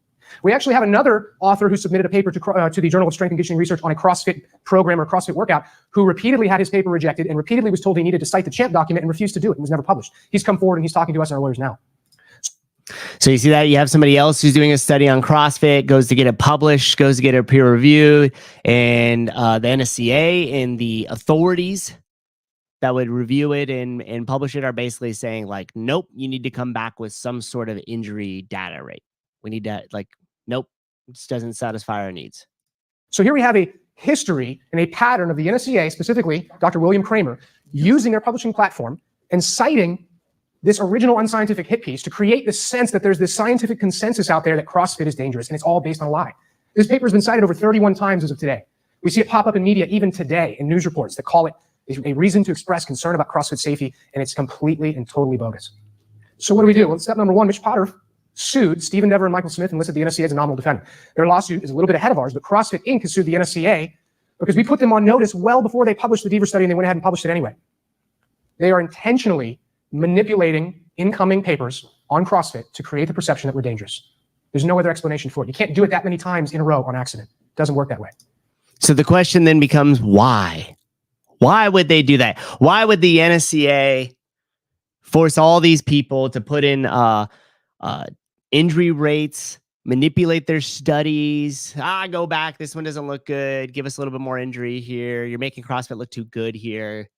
We actually have another author who submitted a paper to the Journal of Strength and Conditioning Research on a CrossFit program or CrossFit workout, who repeatedly had his paper rejected and repeatedly was told he needed to cite the CHAMP document and refused to do it and was never published. He's come forward and he's talking to us and our lawyers now. So you see that you have somebody else who's doing a study on CrossFit, goes to get it published, goes to get it peer reviewed, and the NSCA and the authorities that would review it and publish it are basically saying like, nope, you need to come back with some sort of injury data rate. We need to like, nope, this doesn't satisfy our needs. So here we have a history and a pattern of the NSCA, specifically Dr. William Kramer, using their publishing platform and citing this original unscientific hit piece to create this sense that there's this scientific consensus out there that CrossFit is dangerous, and it's all based on a lie. This paper has been cited over 31 times as of today. We see it pop up in media even today in news reports that call it a reason to express concern about CrossFit safety, and it's completely and totally bogus. So what do we do? Well, step number one, Mitch Potter sued Steve Endeavor and Michael Smith and listed the NSCA as a nominal defendant. Their lawsuit is a little bit ahead of ours, but CrossFit Inc. has sued the NSCA because we put them on notice well before they published the Deaver study, and they went ahead and published it anyway. They are intentionally manipulating incoming papers on CrossFit to create the perception that we're dangerous. There's no other explanation for it. You can't do it that many times in a row on accident. It doesn't work that way. So the question then becomes why? Why would they do that? Why would the NSCA force all these people to put in injury rates, manipulate their studies? Go back. This one doesn't look good. Give us a little bit more injury here. You're making CrossFit look too good here.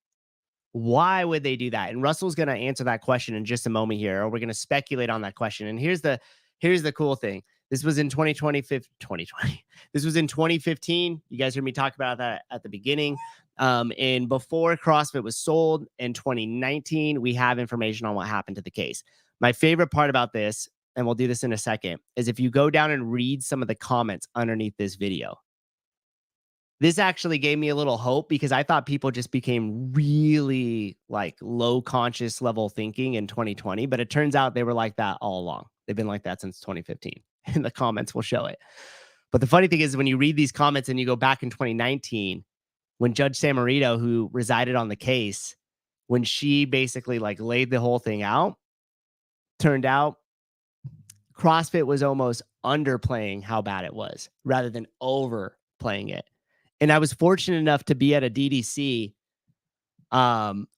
Why would they do that? And Russell's going to answer that question in just a moment here, or we're going to speculate on that question. And here's the cool thing. This was in 2020. This was in 2015. You guys heard me talk about that at the beginning. And before CrossFit was sold in 2019, we have information on what happened to the case. My favorite part about this, and we'll do this in a second, is if you go down and read some of the comments underneath this video. This actually gave me a little hope because I thought people just became really like low conscious level thinking in 2020, but it turns out they were like that all along. They've been like that since 2015, and the comments will show it. But the funny thing is when you read these comments and you go back in 2019, when Judge Samarito, who resided on the case, when she basically like laid the whole thing out, turned out CrossFit was almost underplaying how bad it was rather than overplaying it. And I was fortunate enough to be at a DDC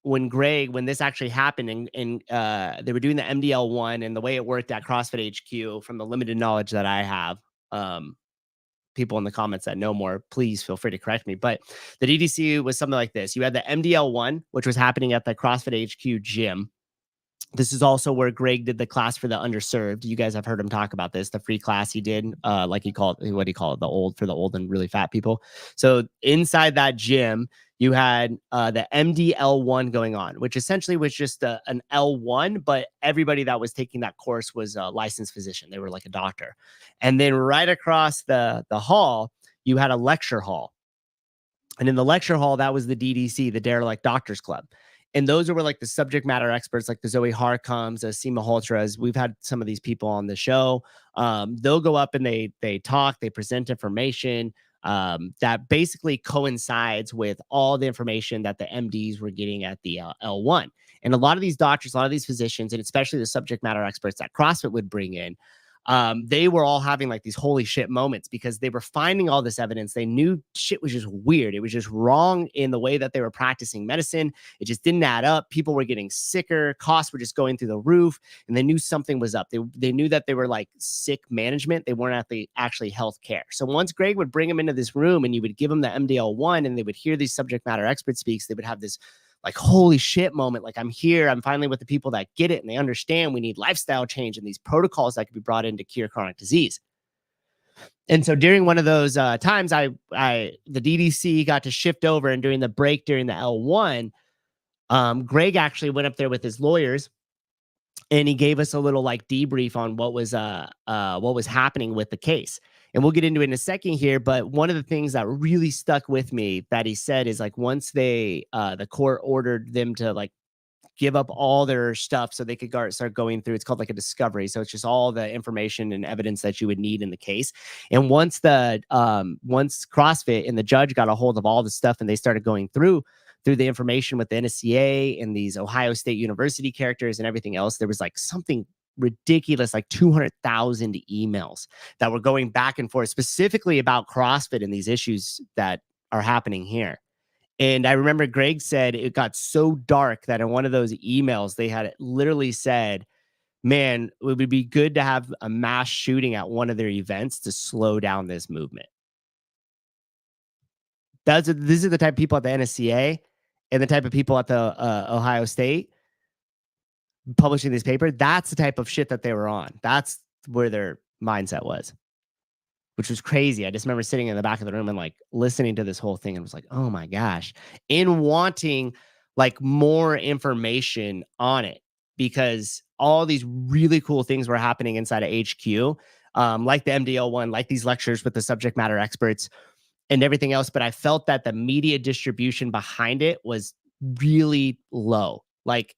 when this actually happened, and they were doing the MDL1, and the way it worked at CrossFit HQ, from the limited knowledge that I have, people in the comments that know more, please feel free to correct me. But the DDC was something like this. You had the MDL1, which was happening at the CrossFit HQ gym. This is also where Greg did the class for the underserved. You guys have heard him talk about this, the free class he did, like he called, what do you call it? For the old and really fat people. So inside that gym, you had the MDL1 going on, which essentially was just an L1, but everybody that was taking that course was a licensed physician. They were like a doctor. And then right across the hall, you had a lecture hall. And in the lecture hall, that was the DDC, the Derelict Doctors Club. And those were like the subject matter experts, like the Zoe Harcombs, the Seema Holtras. We've had some of these people on the show. They'll go up and they talk, they present information that basically coincides with all the information that the MDs were getting at the L1. And a lot of these doctors, a lot of these physicians, and especially the subject matter experts that CrossFit would bring in, they were all having like these holy shit moments because they were finding all this evidence. They knew shit was just weird. It was just wrong in the way that they were practicing medicine. It just didn't add up. People were getting sicker. Costs were just going through the roof, and they knew something was up. They knew that they were like sick management. They weren't actually health care. So once Greg would bring them into this room and you would give them the MDL1 and they would hear these subject matter experts speak, they would have this like, holy shit moment. Like, I'm here. I'm finally with the people that get it and they understand we need lifestyle change and these protocols that could be brought in to cure chronic disease. And so during one of those times, the DDC got to shift over, and during the break during the L1, Greg actually went up there with his lawyers and he gave us a little like debrief on what was happening with the case. And we'll get into it in a second here. But one of the things that really stuck with me that he said is like, once the court ordered them to like give up all their stuff so they could start going through, it's called like a discovery. So it's just all the information and evidence that you would need in the case. And once CrossFit and the judge got a hold of all the stuff and they started going through, through the information with the NSCA and these Ohio State University characters and everything else, there was like something ridiculous, like 200,000 emails that were going back and forth specifically about CrossFit and these issues that are happening here. And I remember Greg said it got so dark that in one of those emails, they had literally said, man, it would be good to have a mass shooting at one of their events to slow down this movement. These are the type of people at the NSCA and the type of people at the Ohio State publishing this paper. That's the type of shit that they were on. That's where their mindset was, which was crazy. I just remember sitting in the back of the room and like listening to this whole thing and was like, oh my gosh, and wanting like more information on it because all these really cool things were happening inside of HQ, like the MDL one, like these lectures with the subject matter experts and everything else. But I felt that the media distribution behind it was really low. Like,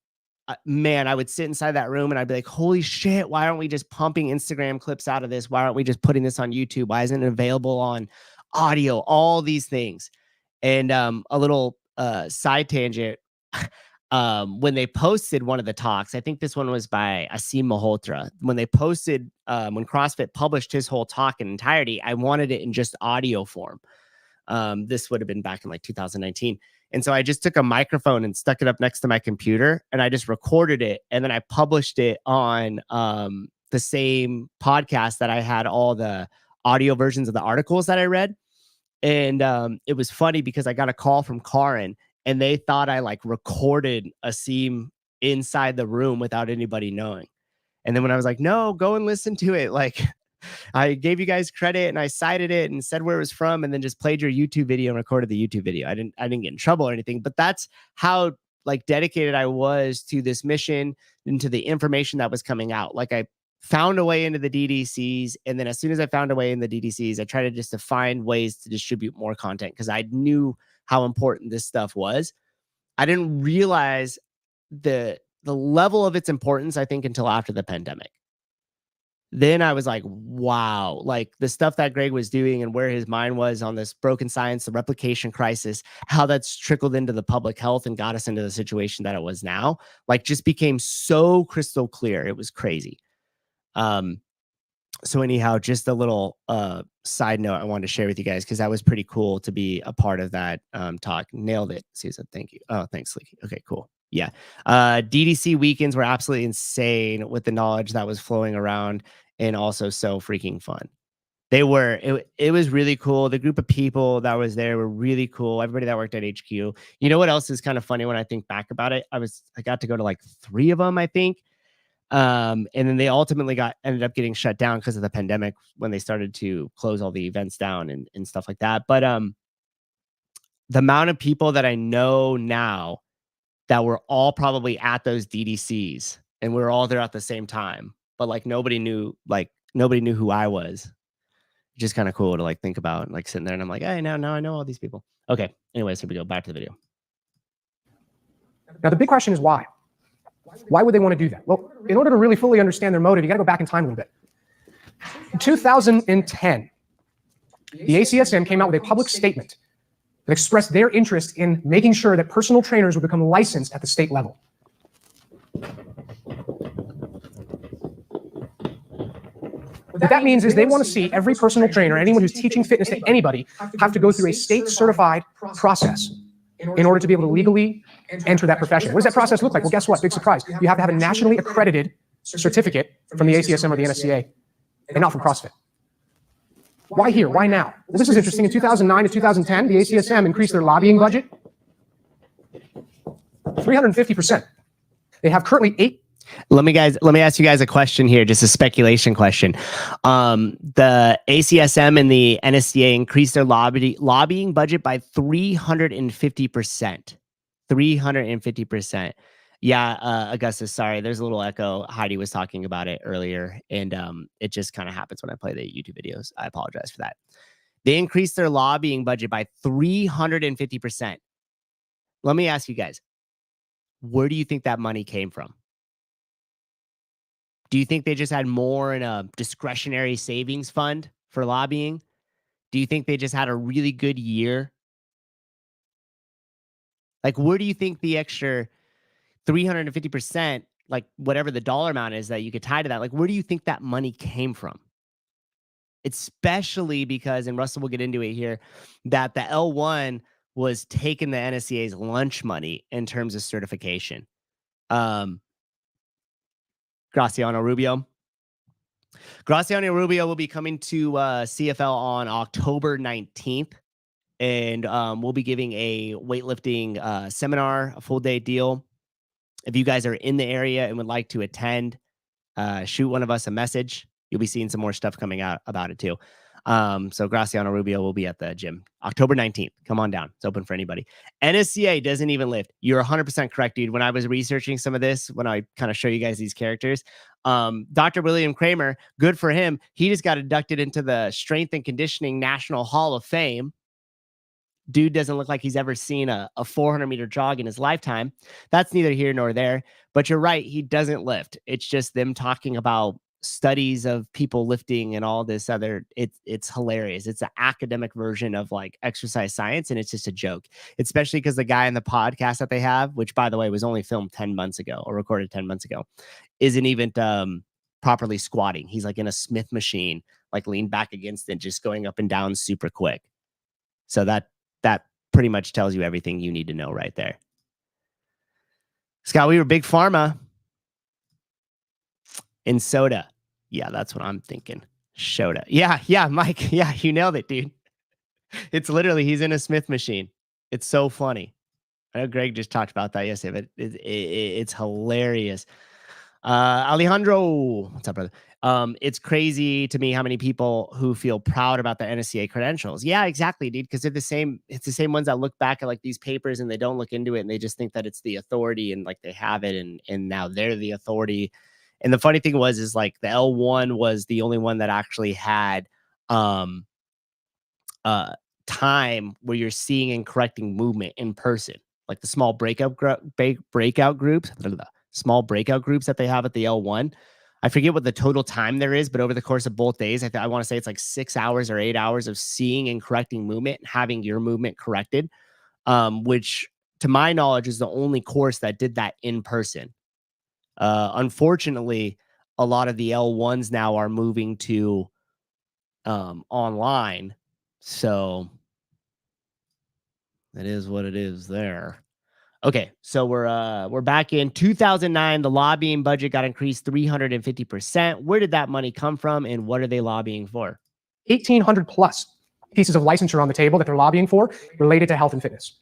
man, I would sit inside that room and I'd be like, holy shit, why aren't we just pumping Instagram clips out of this? Why aren't we just putting this on YouTube? Why isn't it available on audio? All these things. And a little side tangent. When they posted one of the talks, I think this one was by Asim Malhotra. When they posted, when CrossFit published his whole talk in entirety, I wanted it in just audio form. This would have been back in like 2019. And so I just took a microphone and stuck it up next to my computer and I just recorded it. And then I published it on the same podcast that I had all the audio versions of the articles that I read. And it was funny because I got a call from Karin and they thought I like recorded Asim inside the room without anybody knowing. And then when I was like, no, go and listen to it. Like I gave you guys credit and I cited it and said where it was from and then just played your YouTube video and recorded the YouTube video. I didn't get in trouble or anything, but that's how like dedicated I was to this mission and to the information that was coming out. Like I found a way into the DDCs. And then as soon as I found a way in the DDCs, I tried to find ways to distribute more content because I knew how important this stuff was. I didn't realize the level of its importance, I think, until after the pandemic. Then I was like, wow, like the stuff that Greg was doing and where his mind was on this broken science, the replication crisis, how that's trickled into the public health and got us into the situation that it was now, like just became so crystal clear. It was crazy. So anyhow, just a little side note I wanted to share with you guys because that was pretty cool to be a part of that talk. Nailed it, Souza. Thank you. Oh, thanks, Leaky. Okay, cool. Yeah. DDC weekends were absolutely insane with the knowledge that was flowing around and also so freaking fun. They were, it was really cool. The group of people that was there were really cool. Everybody that worked at HQ. You know what else is kind of funny when I think back about it? I got to go to like 3 of them, I think. And then they ultimately ended up getting shut down because of the pandemic when they started to close all the events down and stuff like that. But the amount of people that I know now that were all probably at those DDCs and we were all there at the same time, but like nobody knew who I was. Just kind of cool to like think about, like sitting there and I'm like, hey, now I know all these people. Okay. Anyways, here we go. Back to the video. Now, the big question is why? Why would they want to do that? Well, in order to really fully understand their motive, you got to go back in time a little bit. In 2010, the ACSM came out with a public statement that expressed their interest in making sure that personal trainers would become licensed at the state level. What that means is they want to see every personal trainer, anyone who's teaching fitness to anybody, have to go through a state-certified process in order to be able to legally enter that profession. What does that process look like? Well, guess what? Big surprise. You have to have a nationally accredited certificate from the ACSM or the NSCA, and not from CrossFit. Why here? Why now? Well, this is interesting. In 2009 to 2010, the ACSM increased their lobbying budget 350%. They have currently 8. Let me ask you guys a question here, just a speculation question. The ACSM and the NSCA increased their lobbying budget by 350%. 350%. Yeah, Augustus, sorry, there's a little echo. Heidi was talking about it earlier, and it just kind of happens when I play the YouTube videos. I apologize for that. They increased their lobbying budget by 350%. Let me ask you guys, where do you think that money came from? Do you think they just had more in a discretionary savings fund for lobbying? Do you think they just had a really good year? Like, where do you think the extra 350%, like whatever the dollar amount is that you could tie to that, like, where do you think that money came from? Especially because, and Russell will get into it here, that the L1 was taking the NSCA's lunch money in terms of certification. Graciano Rubio. Graciano Rubio will be coming to CFL on October 19th. And we'll be giving a weightlifting seminar, a full day deal. If you guys are in the area and would like to attend, shoot one of us a message. You'll be seeing some more stuff coming out about it too. So Graciano Rubio will be at the gym October 19th. Come on down. It's open for anybody. NSCA doesn't even lift. You're 100% correct, dude. When I was researching some of this, when I kind of show you guys these characters, Dr. William Kramer, good for him. He just got inducted into the Strength and Conditioning National Hall of Fame. Dude doesn't look like he's ever seen a 400-meter jog in his lifetime. That's neither here nor there. But you're right. He doesn't lift. It's just them talking about studies of people lifting and all this other. It's hilarious. It's an academic version of like exercise science, and it's just a joke. Especially because the guy in the podcast that they have, which by the way was only filmed 10 months ago or recorded 10 months ago, isn't even properly squatting. He's like in a Smith machine, like leaned back against it, just going up and down super quick. So that pretty much tells you everything you need to know right there. Scott, we were big pharma in soda. Yeah, that's what I'm thinking. Soda. Yeah, Mike. Yeah, you nailed it, dude. It's literally, he's in a Smith machine. It's so funny. I know Greg just talked about that yesterday, but it's hilarious. Alejandro, what's up, brother? It's crazy to me how many people who feel proud about the NSCA credentials. Yeah, exactly, dude. Because they're the same. It's the same ones that look back at like these papers and they don't look into it and they just think that it's the authority and like they have it and now they're the authority. And the funny thing is like the L1 was the only one that actually had time where you're seeing and correcting movement in person, like the small breakout groups. Small breakout groups that they have at the L1. I forget what the total time there is, but over the course of both days, I want to say it's like 6 hours or 8 hours of seeing and correcting movement and having your movement corrected, which to my knowledge is the only course that did that in person. Unfortunately, a lot of the L1s now are moving to online. So that is what it is there. Okay, so we're back in 2009. The lobbying budget got increased 350%. Where did that money come from, and what are they lobbying for? 1,800 plus pieces of licensure on the table that they're lobbying for related to health and fitness.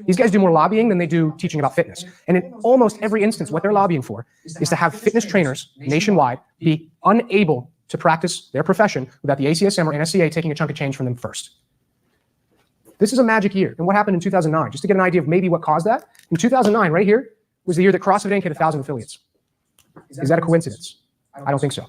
These guys do more lobbying than they do teaching about fitness. And in almost every instance, what they're lobbying for is to have fitness trainers nationwide be unable to practice their profession without the ACSM or NSCA taking a chunk of change from them first. This is a magic year. And what happened in 2009? Just to get an idea of maybe what caused that. In 2009, right here, was the year that CrossFit Inc. hit 1,000 affiliates. Is that a coincidence? I don't think so.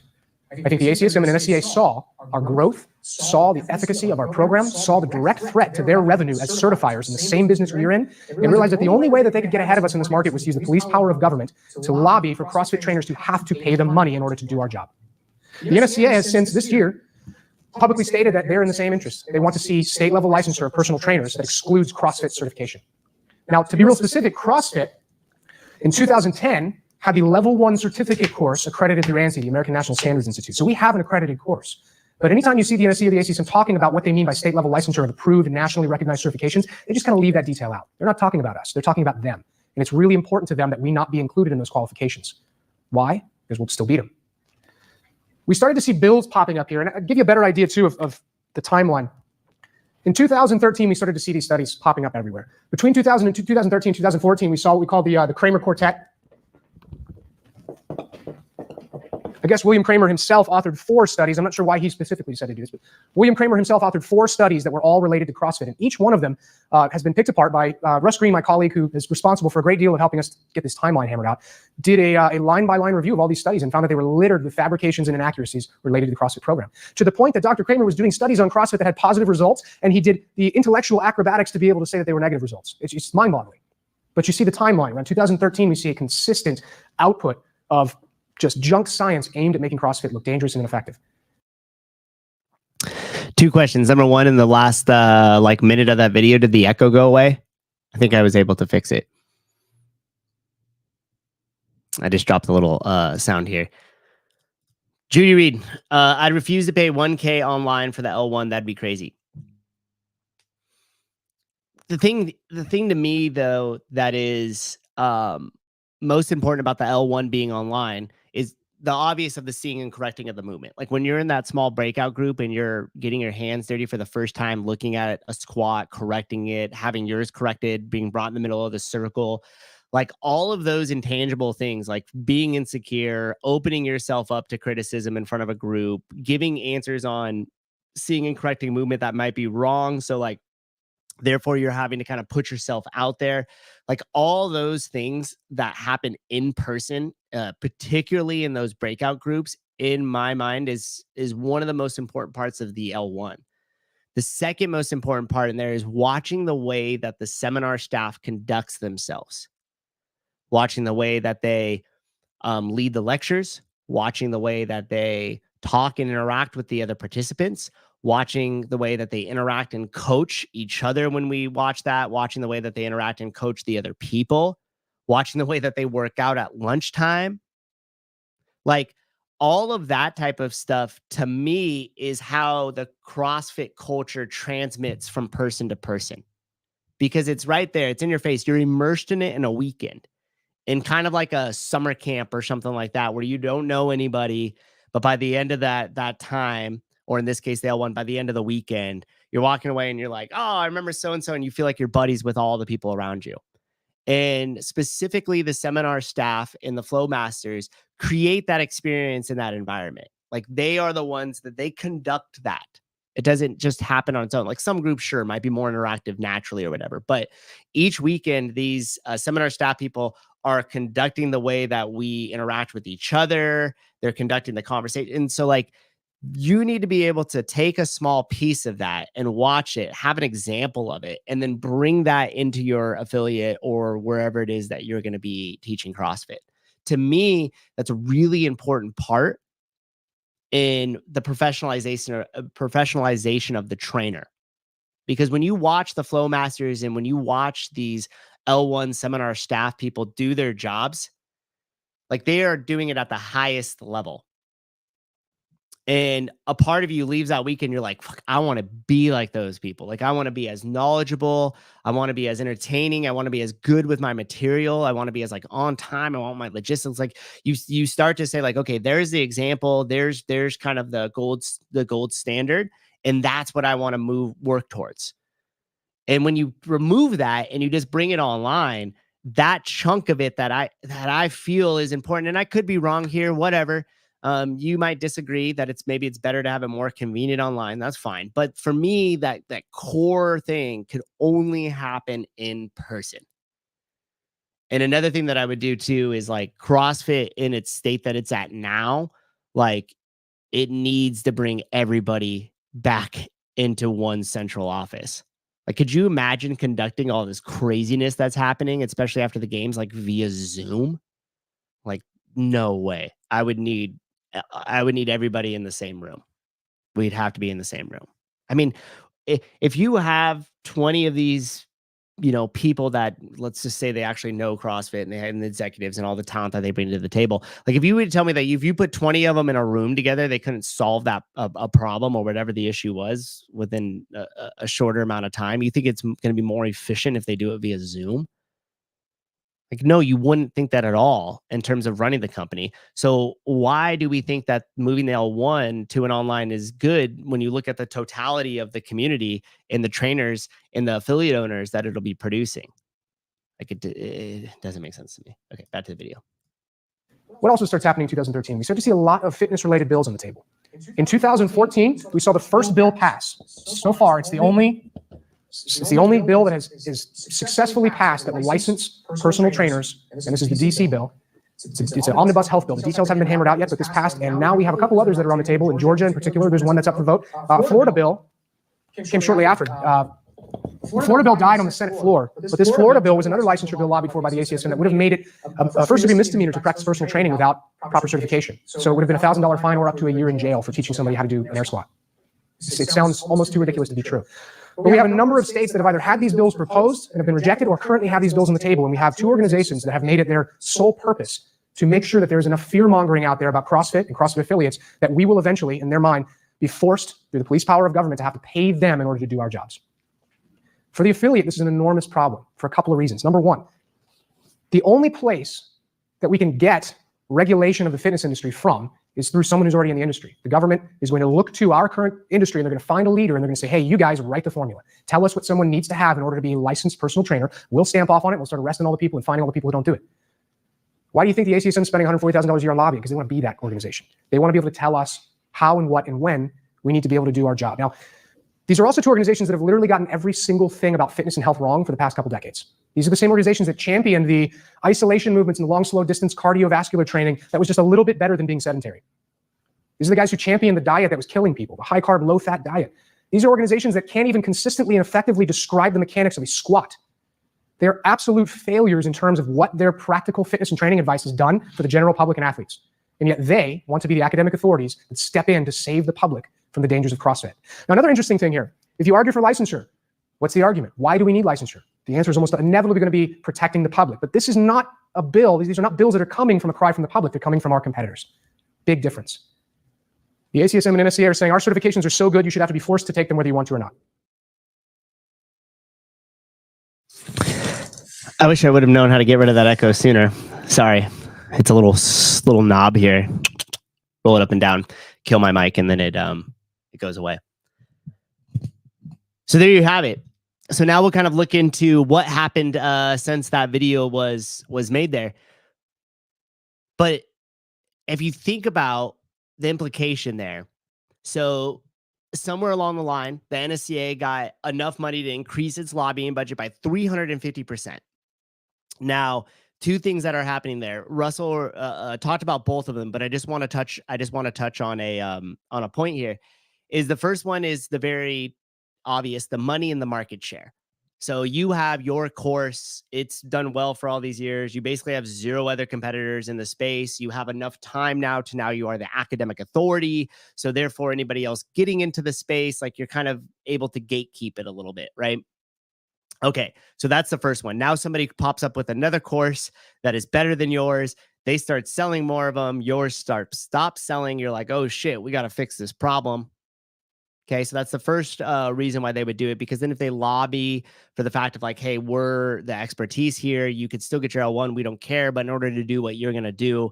I think the ACSM and NSCA saw our growth, saw the efficacy of our program, saw the direct threat to their revenue as certifiers in the same business we are in, and realized that the only way that they could get ahead of us in this market was to use the police power of government to lobby for CrossFit trainers to have to pay them money in order to do our job. The NSCA has since this year publicly stated that they're in the same interest. They want to see state-level licensure of personal trainers that excludes CrossFit certification. Now, to be real specific, CrossFit in 2010 had the level 1 certificate course accredited through ANSI, the American National Standards Institute. So we have an accredited course. But anytime you see the NSCA or the ACSM talking about what they mean by state-level licensure of approved and nationally recognized certifications, they just kind of leave that detail out. They're not talking about us. They're talking about them. And it's really important to them that we not be included in those qualifications. Why? Because we'll still beat them. We started to see bills popping up here, and I'll give you a better idea, too, of the timeline. In 2013, we started to see these studies popping up everywhere. Between 2013 and 2014, we saw what we call the Kramer Quartet. I guess William Kramer himself authored 4 studies. I'm not sure why he specifically said to do this, but William Kramer himself authored 4 studies that were all related to CrossFit. And each one of them has been picked apart by Russ Green, my colleague, who is responsible for a great deal of helping us get this timeline hammered out, did a line-by-line review of all these studies and found that they were littered with fabrications and inaccuracies related to the CrossFit program. To the point that Dr. Kramer was doing studies on CrossFit that had positive results, and he did the intellectual acrobatics to be able to say that they were negative results. It's mind-boggling. But you see the timeline. Around 2013, we see a consistent output of just junk science aimed at making CrossFit look dangerous and ineffective. 2 questions. Number 1, in the last like minute of that video, did the echo go away? I think I was able to fix it. I just dropped a little sound here. Judy Reed, I'd refuse to pay $1K online for the L1. That'd be crazy. The thing to me though that is most important about the L1 being online is the obvious of the seeing and correcting of the movement. Like when you're in that small breakout group and you're getting your hands dirty for the first time, looking at a squat, correcting it, having yours corrected, being brought in the middle of the circle, like all of those intangible things, like being insecure, opening yourself up to criticism in front of a group, giving answers on seeing and correcting movement that might be wrong. So like, therefore you're having to kind of put yourself out there, like all those things that happen in person, particularly in those breakout groups, in my mind is one of the most important parts of the L1. The second most important part in there is watching the way that the seminar staff conducts themselves, watching the way that they lead the lectures, watching the way that they talk and interact with the other participants, watching the way that they interact and coach each other when we watch that, watching the way that they interact and coach the other people, watching the way that they work out at lunchtime. Like all of that type of stuff to me is how the CrossFit culture transmits from person to person, because it's right there. It's in your face. You're immersed in it in a weekend, in kind of like a summer camp or something like that, where you don't know anybody, but by the end of that time, or in this case, the L1, by the end of the weekend, you're walking away and you're like, oh, I remember so-and-so, and you feel like you're buddies with all the people around you. And specifically the seminar staff and the flow masters create that experience in that environment. Like they are the ones that they conduct that. It doesn't just happen on its own. Like some groups, sure, might be more interactive naturally or whatever. But each weekend, these seminar staff people are conducting the way that we interact with each other. They're conducting the conversation. And so like you need to be able to take a small piece of that and watch it, have an example of it, and then bring that into your affiliate or wherever it is that you're going to be teaching CrossFit. To me, that's a really important part in the professionalization of the trainer. Because when you watch the flow masters and when you watch these L1 seminar staff people do their jobs, like they are doing it at the highest level. And a part of you leaves that weekend, you're like, fuck, I want to be like those people. Like I want to be as knowledgeable. I want to be as entertaining. I want to be as good with my material. I want to be as like on time. I want my logistics. Like you start to say like, okay, there's the example. There's kind of the gold standard. And that's what I want to work towards. And when you remove that and you just bring it online, that chunk of it that I feel is important, and I could be wrong here, whatever. You might disagree that it's better to have it more convenient online. That's fine. But for me, that core thing could only happen in person. And another thing that I would do too is like CrossFit in its state that it's at now, like it needs to bring everybody back into one central office. Like, could you imagine conducting all this craziness that's happening, especially after the games, like via Zoom? Like, no way. I would need everybody in the same room. We'd have to be in the same room. I mean, if you have 20 of these, people that, let's just say they actually know CrossFit and they have the executives and all the talent that they bring to the table. Like if you would tell me that if you put 20 of them in a room together, they couldn't solve that a problem or whatever the issue was within a shorter amount of time, you think it's going to be more efficient if they do it via Zoom? Like, no, you wouldn't think that at all in terms of running the company. So why do we think that moving the L1 to an online is good when you look at the totality of the community and the trainers and the affiliate owners that it'll be producing? Like it doesn't make sense to me. Okay, back to the video. What also starts happening in 2013? We start to see a lot of fitness-related bills on the table. In 2014, we saw the first bill pass. So far, it's the only bill that is successfully passed that will license personal trainers, and this is the DC bill. It's an omnibus health bill. The details haven't been hammered out yet, but this passed, and now we have a couple others that are on the table. In Georgia, in particular, there's one that's up for vote. Florida bill came shortly after. The Florida bill died on the Senate floor, but this Florida bill was another licensure bill lobbied for by the ACSM that would have made it a first-degree misdemeanor to practice personal training without proper certification. So it would have been a $1,000 fine or up to a year in jail for teaching somebody how to do an air squat. It sounds almost too ridiculous to be true. But we have a number of states that have either had these bills proposed and have been rejected or currently have these bills on the table. And we have two organizations that have made it their sole purpose to make sure that there's enough fear-mongering out there about CrossFit and CrossFit affiliates that we will eventually, in their mind, be forced through the police power of government to have to pay them in order to do our jobs. For the affiliate, this is an enormous problem for a couple of reasons. Number one, the only place that we can get regulation of the fitness industry from is through someone who's already in the industry. The government is going to look to our current industry and they're going to find a leader and they're going to say, hey, you guys write the formula. Tell us what someone needs to have in order to be a licensed personal trainer. We'll stamp off on it. We'll start arresting all the people and finding all the people who don't do it. Why do you think the ACSM is spending $140,000 a year on lobbying? Because they want to be that organization. They want to be able to tell us how and what and when we need to be able to do our job. Now, these are also two organizations that have literally gotten every single thing about fitness and health wrong for the past couple decades. These are the same organizations that champion the isolation movements and the long, slow distance cardiovascular training that was just a little bit better than being sedentary. These are the guys who championed the diet that was killing people, the high carb, low fat diet. These are organizations that can't even consistently and effectively describe the mechanics of a squat. They're absolute failures in terms of what their practical fitness and training advice has done for the general public and athletes. And yet they want to be the academic authorities that step in to save the public from the dangers of CrossFit. Now, another interesting thing here, if you argue for licensure, what's the argument? Why do we need licensure? The answer is almost inevitably going to be protecting the public. But this is not a bill. These are not bills that are coming from a cry from the public. They're coming from our competitors. Big difference. The ACSM and NSCA are saying our certifications are so good, you should have to be forced to take them whether you want to or not. I wish I would have known how to get rid of that echo sooner. Sorry. It's a little knob here. Roll it up and down, kill my mic, and then it goes away. So there you have it. So now we'll kind of look into what happened since that video was made there. But if you think about the implication there, so somewhere along the line, the NSCA got enough money to increase its lobbying budget by 350%. Now, two things that are happening there. Russell talked about both of them, but I just want to touch on a point here. Is the first one is the very obvious, the money in the market share. So you have your course, it's done well for all these years. You basically have zero other competitors in the space. You have enough time now to now you are the academic authority. So therefore anybody else getting into the space, like you're kind of able to gatekeep it a little bit, right? Okay, so that's the first one. Now somebody pops up with another course that is better than yours. They start selling more of them. Yours stop selling. You're like, oh shit, we got to fix this problem. Okay, so that's the first reason why they would do it, because then if they lobby for the fact of like, hey, we're the expertise here, you could still get your L1, we don't care. But in order to do what you're going to do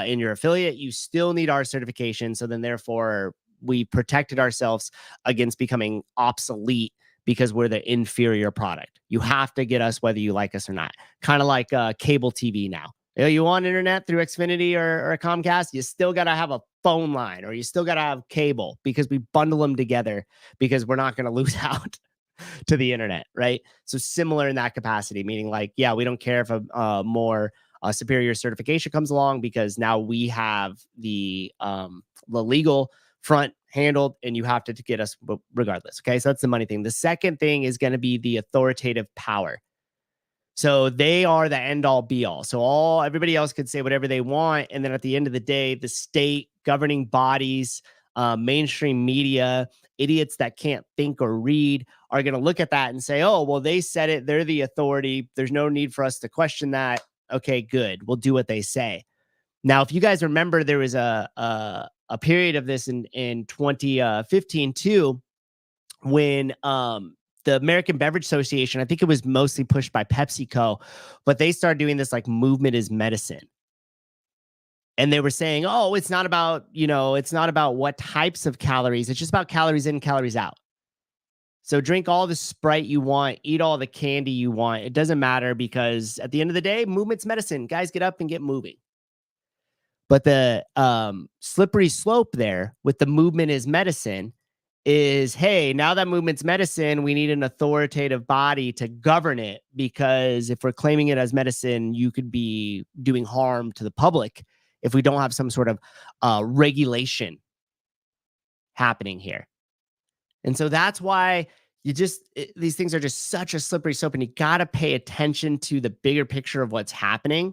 in your affiliate, you still need our certification. So then therefore we protected ourselves against becoming obsolete because we're the inferior product. You have to get us whether you like us or not. Kind of like cable TV now. You want internet through Xfinity or a Comcast, you still got to have a phone line or you still got to have cable, because we bundle them together because we're not going to lose out to the internet, right? So similar in that capacity, meaning like, yeah, we don't care if a more superior certification comes along, because now we have the legal front handled and you have to get us regardless. Okay, so that's the money thing. The second thing is going to be the authoritative power. So they are the end all be all. So everybody else could say whatever they want. And then at the end of the day, the state governing bodies, mainstream media, idiots that can't think or read are going to look at that and say, oh, well, they said it. They're the authority. There's no need for us to question that. Okay, good. We'll do what they say. Now, if you guys remember, there was a period of this in 2015 too, when the American Beverage Association, I think it was mostly pushed by PepsiCo, but they started doing this like movement is medicine. And they were saying, oh, it's not about, it's not about what types of calories. It's just about calories in, calories out. So drink all the Sprite you want, eat all the candy you want. It doesn't matter, because at the end of the day, movement's medicine. Guys, get up and get moving. But the slippery slope there with the movement is medicine is, hey, now that movement's medicine, we need an authoritative body to govern it, because if we're claiming it as medicine, you could be doing harm to the public if we don't have some sort of regulation happening here. And so that's why these things are just such a slippery slope, and you got to pay attention to the bigger picture of what's happening,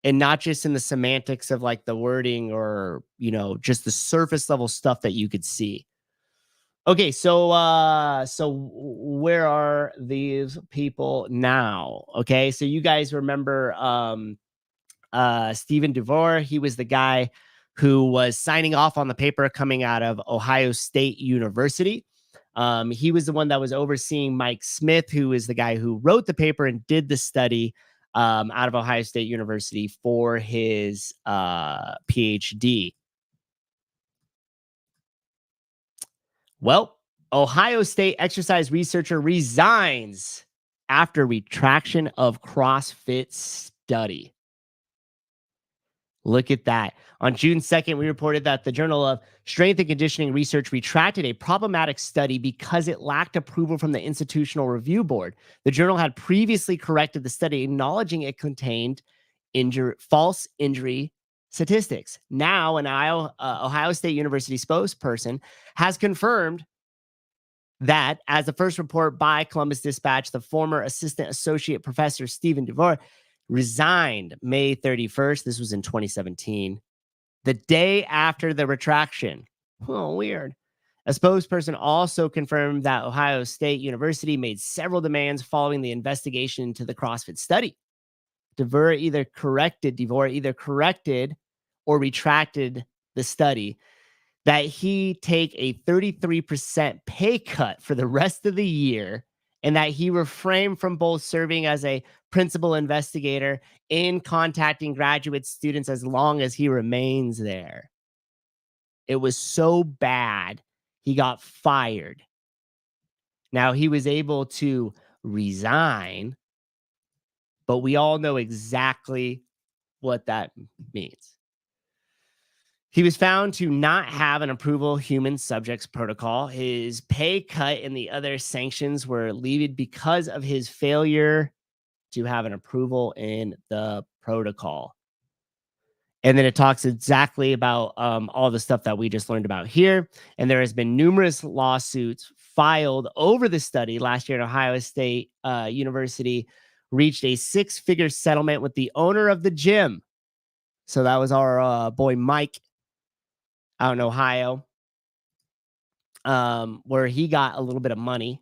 and not just in the semantics of like the wording or, just the surface level stuff that you could see. Okay, so where are these people now? Okay, so you guys remember Stephen DeVore? He was the guy who was signing off on the paper coming out of Ohio State University. He was the one that was overseeing Mike Smith, who is the guy who wrote the paper and did the study out of Ohio State University for his PhD. Well, Ohio State exercise researcher resigns after retraction of CrossFit study. Look at that. On June 2nd, we reported that the Journal of Strength and Conditioning Research retracted a problematic study because it lacked approval from the Institutional Review Board. The journal had previously corrected the study, acknowledging it contained false injury statistics. Now, an Ohio State University spokesperson has confirmed that, as the first report by Columbus Dispatch, the former assistant associate professor Stephen DeVore resigned May 31st. This was in 2017, the day after the retraction. Oh, weird. A spokesperson also confirmed that Ohio State University made several demands following the investigation into the CrossFit study. DeVore either corrected or retracted the study, that he take a 33% pay cut for the rest of the year, and that he refrained from both serving as a principal investigator and contacting graduate students as long as he remains there. It was so bad, he got fired. Now, he was able to resign, but we all know exactly what that means. He was found to not have an approval human subjects protocol. His pay cut and the other sanctions were alleviated because of his failure to have an approval in the protocol. And then it talks exactly about all the stuff that we just learned about here. And there has been numerous lawsuits filed over the study. Last year, Ohio State University reached a 6-figure settlement with the owner of the gym. So that was our boy Mike out in Ohio, where he got a little bit of money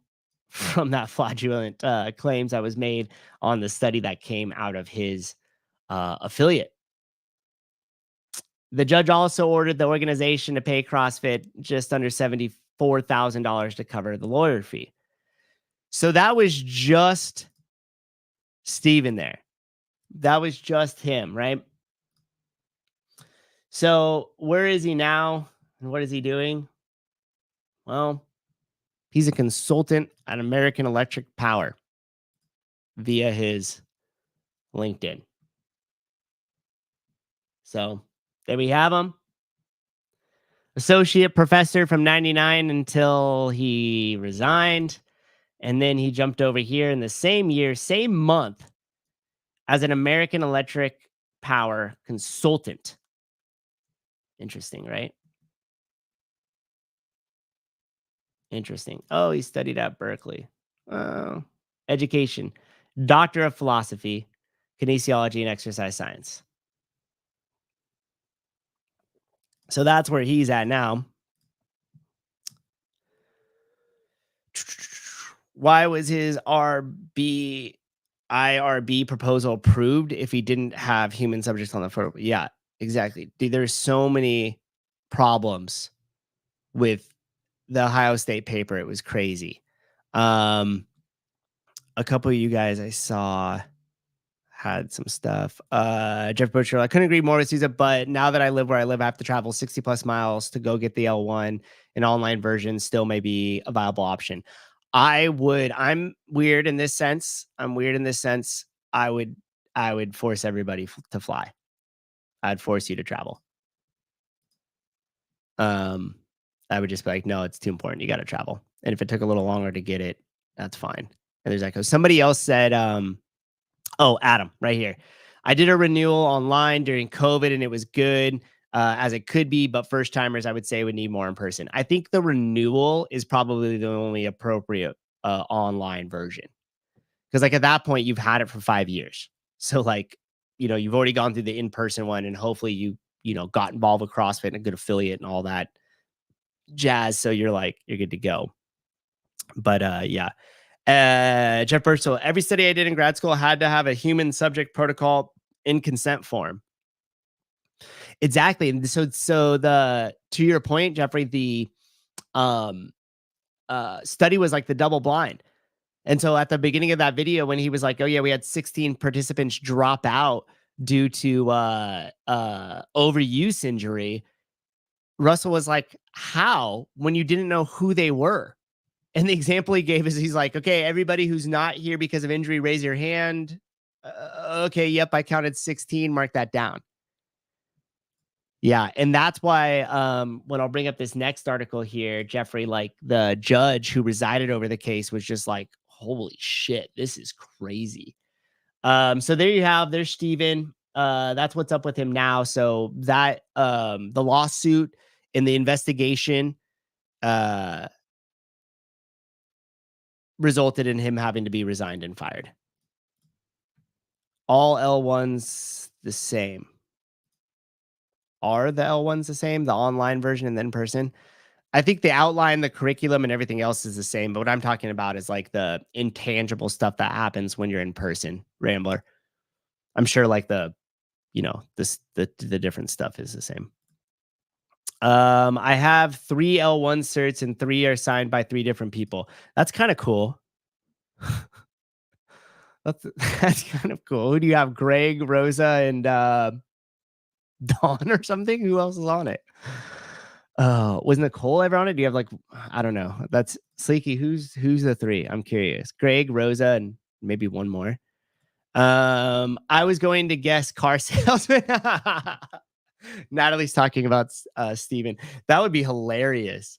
from that fraudulent claims that was made on the study that came out of his affiliate. The judge also ordered the organization to pay CrossFit just under $74,000 to cover the lawyer fee. So that was just Steven there. That was just him, right? So where is he now? And what is he doing? Well, he's a consultant at American Electric Power via his LinkedIn. So there we have him. Associate professor from 99 until he resigned. And then he jumped over here in the same year, same month, as an American Electric Power consultant. Interesting, right? Interesting. Oh, he studied at Berkeley. Education, Doctor of Philosophy, Kinesiology, and Exercise Science. So that's where he's at now. Why was his IRB proposal approved if he didn't have human subjects on the photo? Yeah, exactly. Dude, there's so many problems with the Ohio State paper. It was crazy. A couple of you guys I saw had some stuff. Jeff Butcher, I couldn't agree more with Souza, but now that I live where I live, I have to travel 60 plus miles to go get the L1. An online version still may be a viable option. I'm weird in this sense. I would force everybody to fly. I'd force you to travel. I would just be like, no, it's too important. You got to travel. And if it took a little longer to get it, that's fine. And there's echo. Somebody else said, oh, Adam, right here. I did a renewal online during COVID and it was good as it could be, but first timers, I would say, would need more in person. I think the renewal is probably the only appropriate online version. Because like at that point, you've had it for 5 years. So like, you've already gone through the in-person one and hopefully you got involved with CrossFit and a good affiliate and all that. jazz. So you're good to go. But yeah. Jeff Burchell, every study I did in grad school had to have a human subject protocol in consent form. Exactly. And so the to your point, Jeffrey, the um study was like the double blind. And so at the beginning of that video, when he was like, "Oh yeah, we had 16 participants drop out due to overuse injury," Russell was like, "How? When you didn't know who they were?" And the example he gave is he's like, "Okay, everybody who's not here because of injury, raise your hand." Okay, yep, I counted 16. Mark that down. Yeah, and that's why when I'll bring up this next article here, Jeffrey, like the judge who resided over the case was just like, "Holy shit, this is crazy." So there you have, there's Steven. That's what's up with him now. So that the lawsuit and the investigation uh resulted in him having to be resigned and fired. All L1s the same. Are the L1s the same? The online version and then in person? I think the outline, the curriculum, and everything else is the same. But what I'm talking about is like the intangible stuff that happens when you're in person, Rambler. I'm sure like the different stuff is the same. I have 3 L1 certs and 3 are signed by 3 different people. That's kind of cool. That's kind of cool. Who do you have? Greg, Rosa, and Dawn or something? Who else is on it? Was Nicole ever on it? Do you have like, I don't know. That's Sleeky. Who's the 3? I'm curious. Greg, Rosa, and maybe one more. I was going to guess car salesman. Natalie's talking about Steven. That would be hilarious.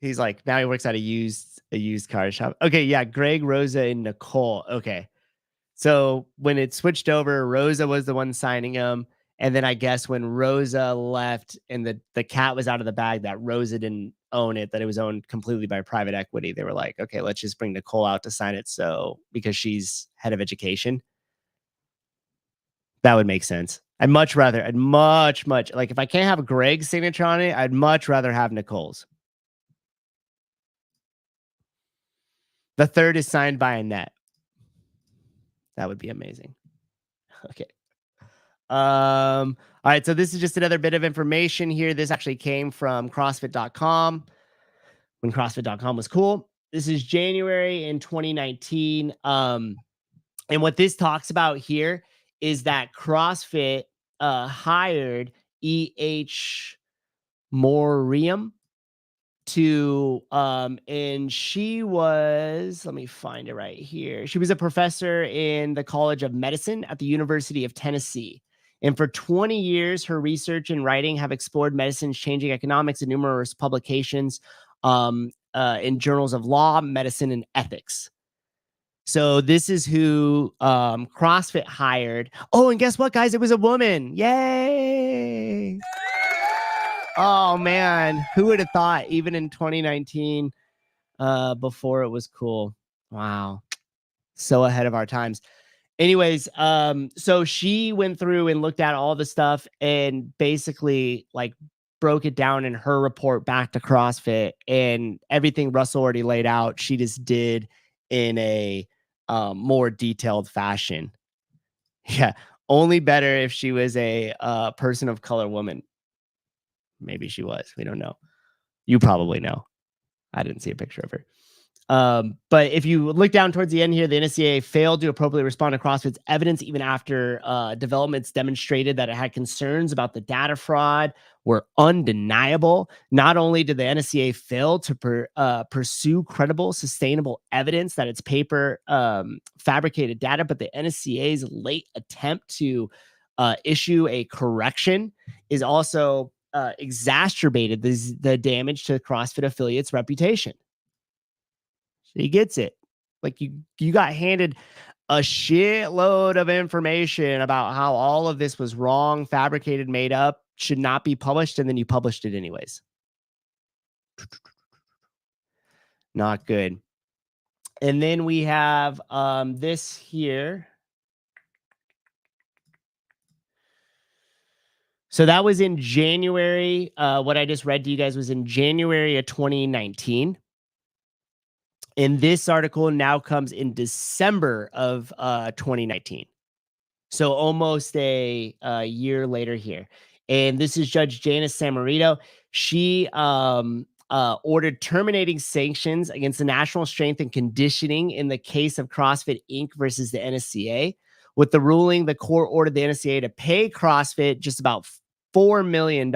He's like, now he works at a used car shop. Okay, yeah, Greg, Rosa, and Nicole. Okay. So when it switched over, Rosa was the one signing him. And then I guess when Rosa left and the cat was out of the bag, that Rosa didn't own it, that it was owned completely by private equity. They were like, okay, let's just bring Nicole out to sign it. So because she's head of education, that would make sense. I'd much like if I can't have Greg's signature on it, I'd much rather have Nicole's. The 3rd is signed by Annette. That would be amazing. Okay. All right. So this is just another bit of information here. This actually came from CrossFit.com when CrossFit.com was cool. This is January in 2019. And what this talks about here is that CrossFit hired E.H. Moriam and she was, let me find it right here. She was a professor in the College of Medicine at the University of Tennessee. And for 20 years, her research and writing have explored medicine's changing economics in numerous publications in journals of law, medicine, and ethics. So this is who CrossFit hired. Oh, and guess what, guys? It was a woman. Yay! Oh man, who would have thought? Even in 2019, before it was cool. Wow, so ahead of our times. Anyways, so she went through and looked at all the stuff and basically like broke it down in her report back to CrossFit, and everything Russell already laid out, she just did in a more detailed fashion. Yeah, only better if she was a person of color woman. Maybe she was. We don't know. You probably know. I didn't see a picture of her. But if you look down towards the end here, the NSCA failed to appropriately respond to CrossFit's evidence even after developments demonstrated that it had concerns about the data fraud were undeniable. Not only did the NSCA fail to pursue credible, sustainable evidence that its paper fabricated data, but the NSCA's late attempt to issue a correction is also exacerbated the damage to CrossFit affiliates' reputation. He gets it. Like you got handed a shitload of information about how all of this was wrong, fabricated, made up, should not be published, and then you published it anyways. Not good. And then we have this here. So that was in January. What I just read to you guys was in January of 2019. And this article now comes in December of 2019. So almost a year later here. And this is Judge Janice Samarito. She ordered terminating sanctions against the National Strength and Conditioning in the case of CrossFit Inc. versus the NSCA. With the ruling, the court ordered the NSCA to pay CrossFit just about $4 million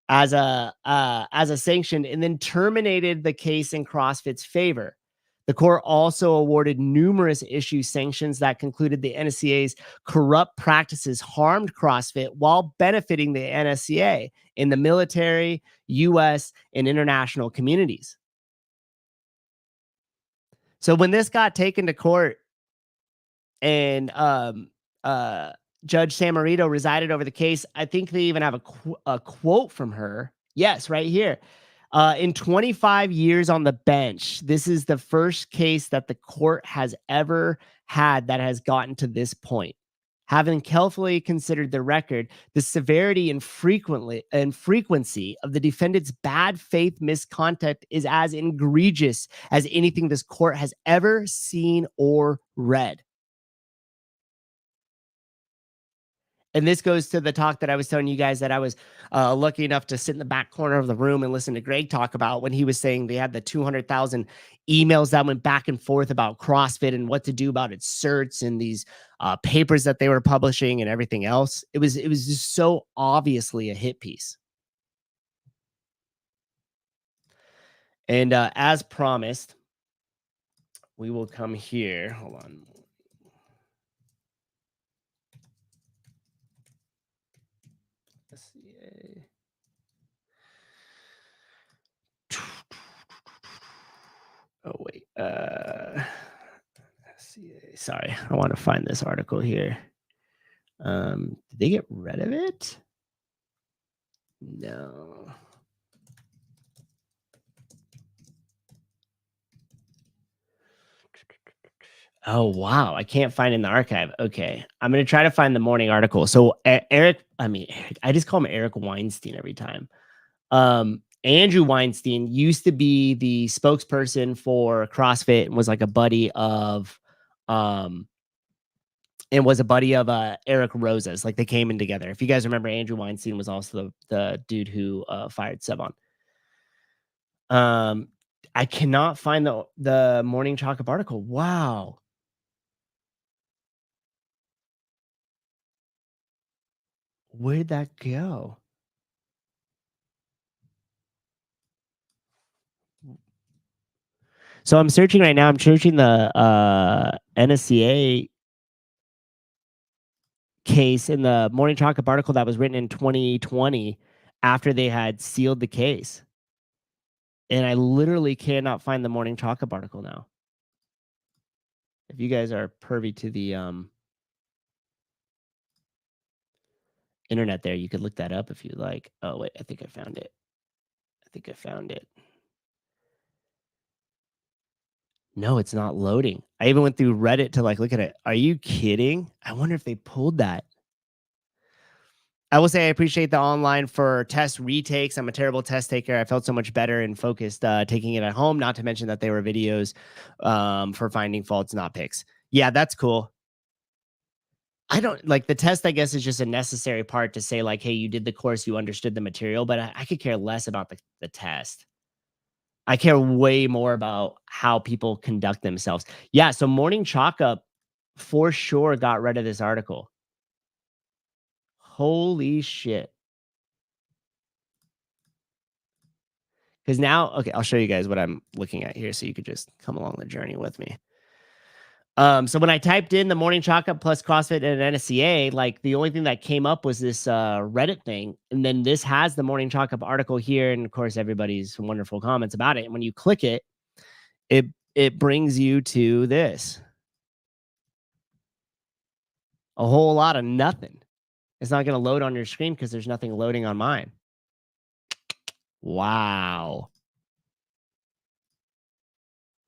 as a sanction, and then terminated the case in CrossFit's favor. The court also awarded numerous issue sanctions that concluded the NSCA's corrupt practices harmed CrossFit while benefiting the NSCA in the military, U.S., and international communities. So when this got taken to court and Judge Samarito resided over the case, I think they even have a quote from her. Yes, right here. In 25 years on the bench, this is the first case that the court has ever had that has gotten to this point. Having carefully considered the record, the severity and frequency of the defendant's bad faith misconduct is as egregious as anything this court has ever seen or read. And this goes to the talk that I was telling you guys that I was lucky enough to sit in the back corner of the room and listen to Greg talk about when he was saying they had the 200,000 emails that went back and forth about CrossFit and what to do about its certs and these papers that they were publishing and everything else. It was just so obviously a hit piece. And as promised, we will come here. Hold on. NSCA. Oh, wait. Sorry, I want to find this article here. Did they get rid of it? No. Oh, wow. I can't find it in the archive. Okay. I'm going to try to find the morning article. So Eric, I just call him Eric Weinstein every time. Andrew Weinstein used to be the spokesperson for CrossFit and was like a buddy of Eric Rosa's. Like they came in together. If you guys remember, Andrew Weinstein was also the dude who fired Sevon. I cannot find the Morning Chalk-Up article. Wow. Where'd that go? So I'm searching right now. I'm searching the NSCA case in the Morning Chalk-Up article that was written in 2020 after they had sealed the case. And I literally cannot find the Morning Chalk-Up article now. If you guys are privy to the internet there, you could look that up if you like. Oh, wait, I think I found it. No, it's not loading. I even went through Reddit to like look at it. Are you kidding? I wonder if they pulled that. I will say I appreciate the online for test retakes. I'm a terrible test taker. I felt so much better and focused taking it at home, not to mention that they were videos for finding faults, not picks. Yeah, that's cool. I don't like the test, I guess, is just a necessary part to say like, hey, you did the course, you understood the material, but I could care less about the test. I care way more about how people conduct themselves. Yeah, so Morning Chalk-Up for sure got rid of this article. Holy shit. Because now, okay, I'll show you guys what I'm looking at here so you could just come along the journey with me. So when I typed in the Morning Chalk-Up plus CrossFit and NSCA, like the only thing that came up was this Reddit thing. And then this has the Morning Chalk-Up article here. And of course, everybody's wonderful comments about it. And when you click it, it brings you to this. A whole lot of nothing. It's not going to load on your screen because there's nothing loading on mine. Wow.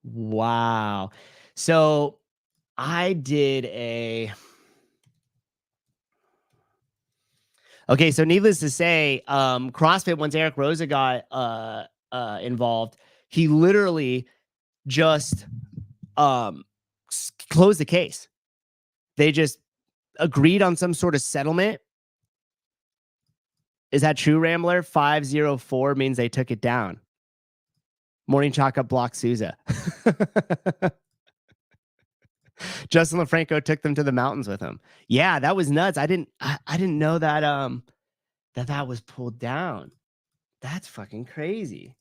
Wow. So I did Okay, so needless to say, CrossFit, once Eric Roza got involved, he literally just closed the case. They just agreed on some sort of settlement. Is that true, Rambler? 504 means they took it down. Morning Chalk Up blocked Souza. Justin LaFranco took them to the mountains with him. Yeah, that was nuts. I didn't know that that was pulled down. That's fucking crazy.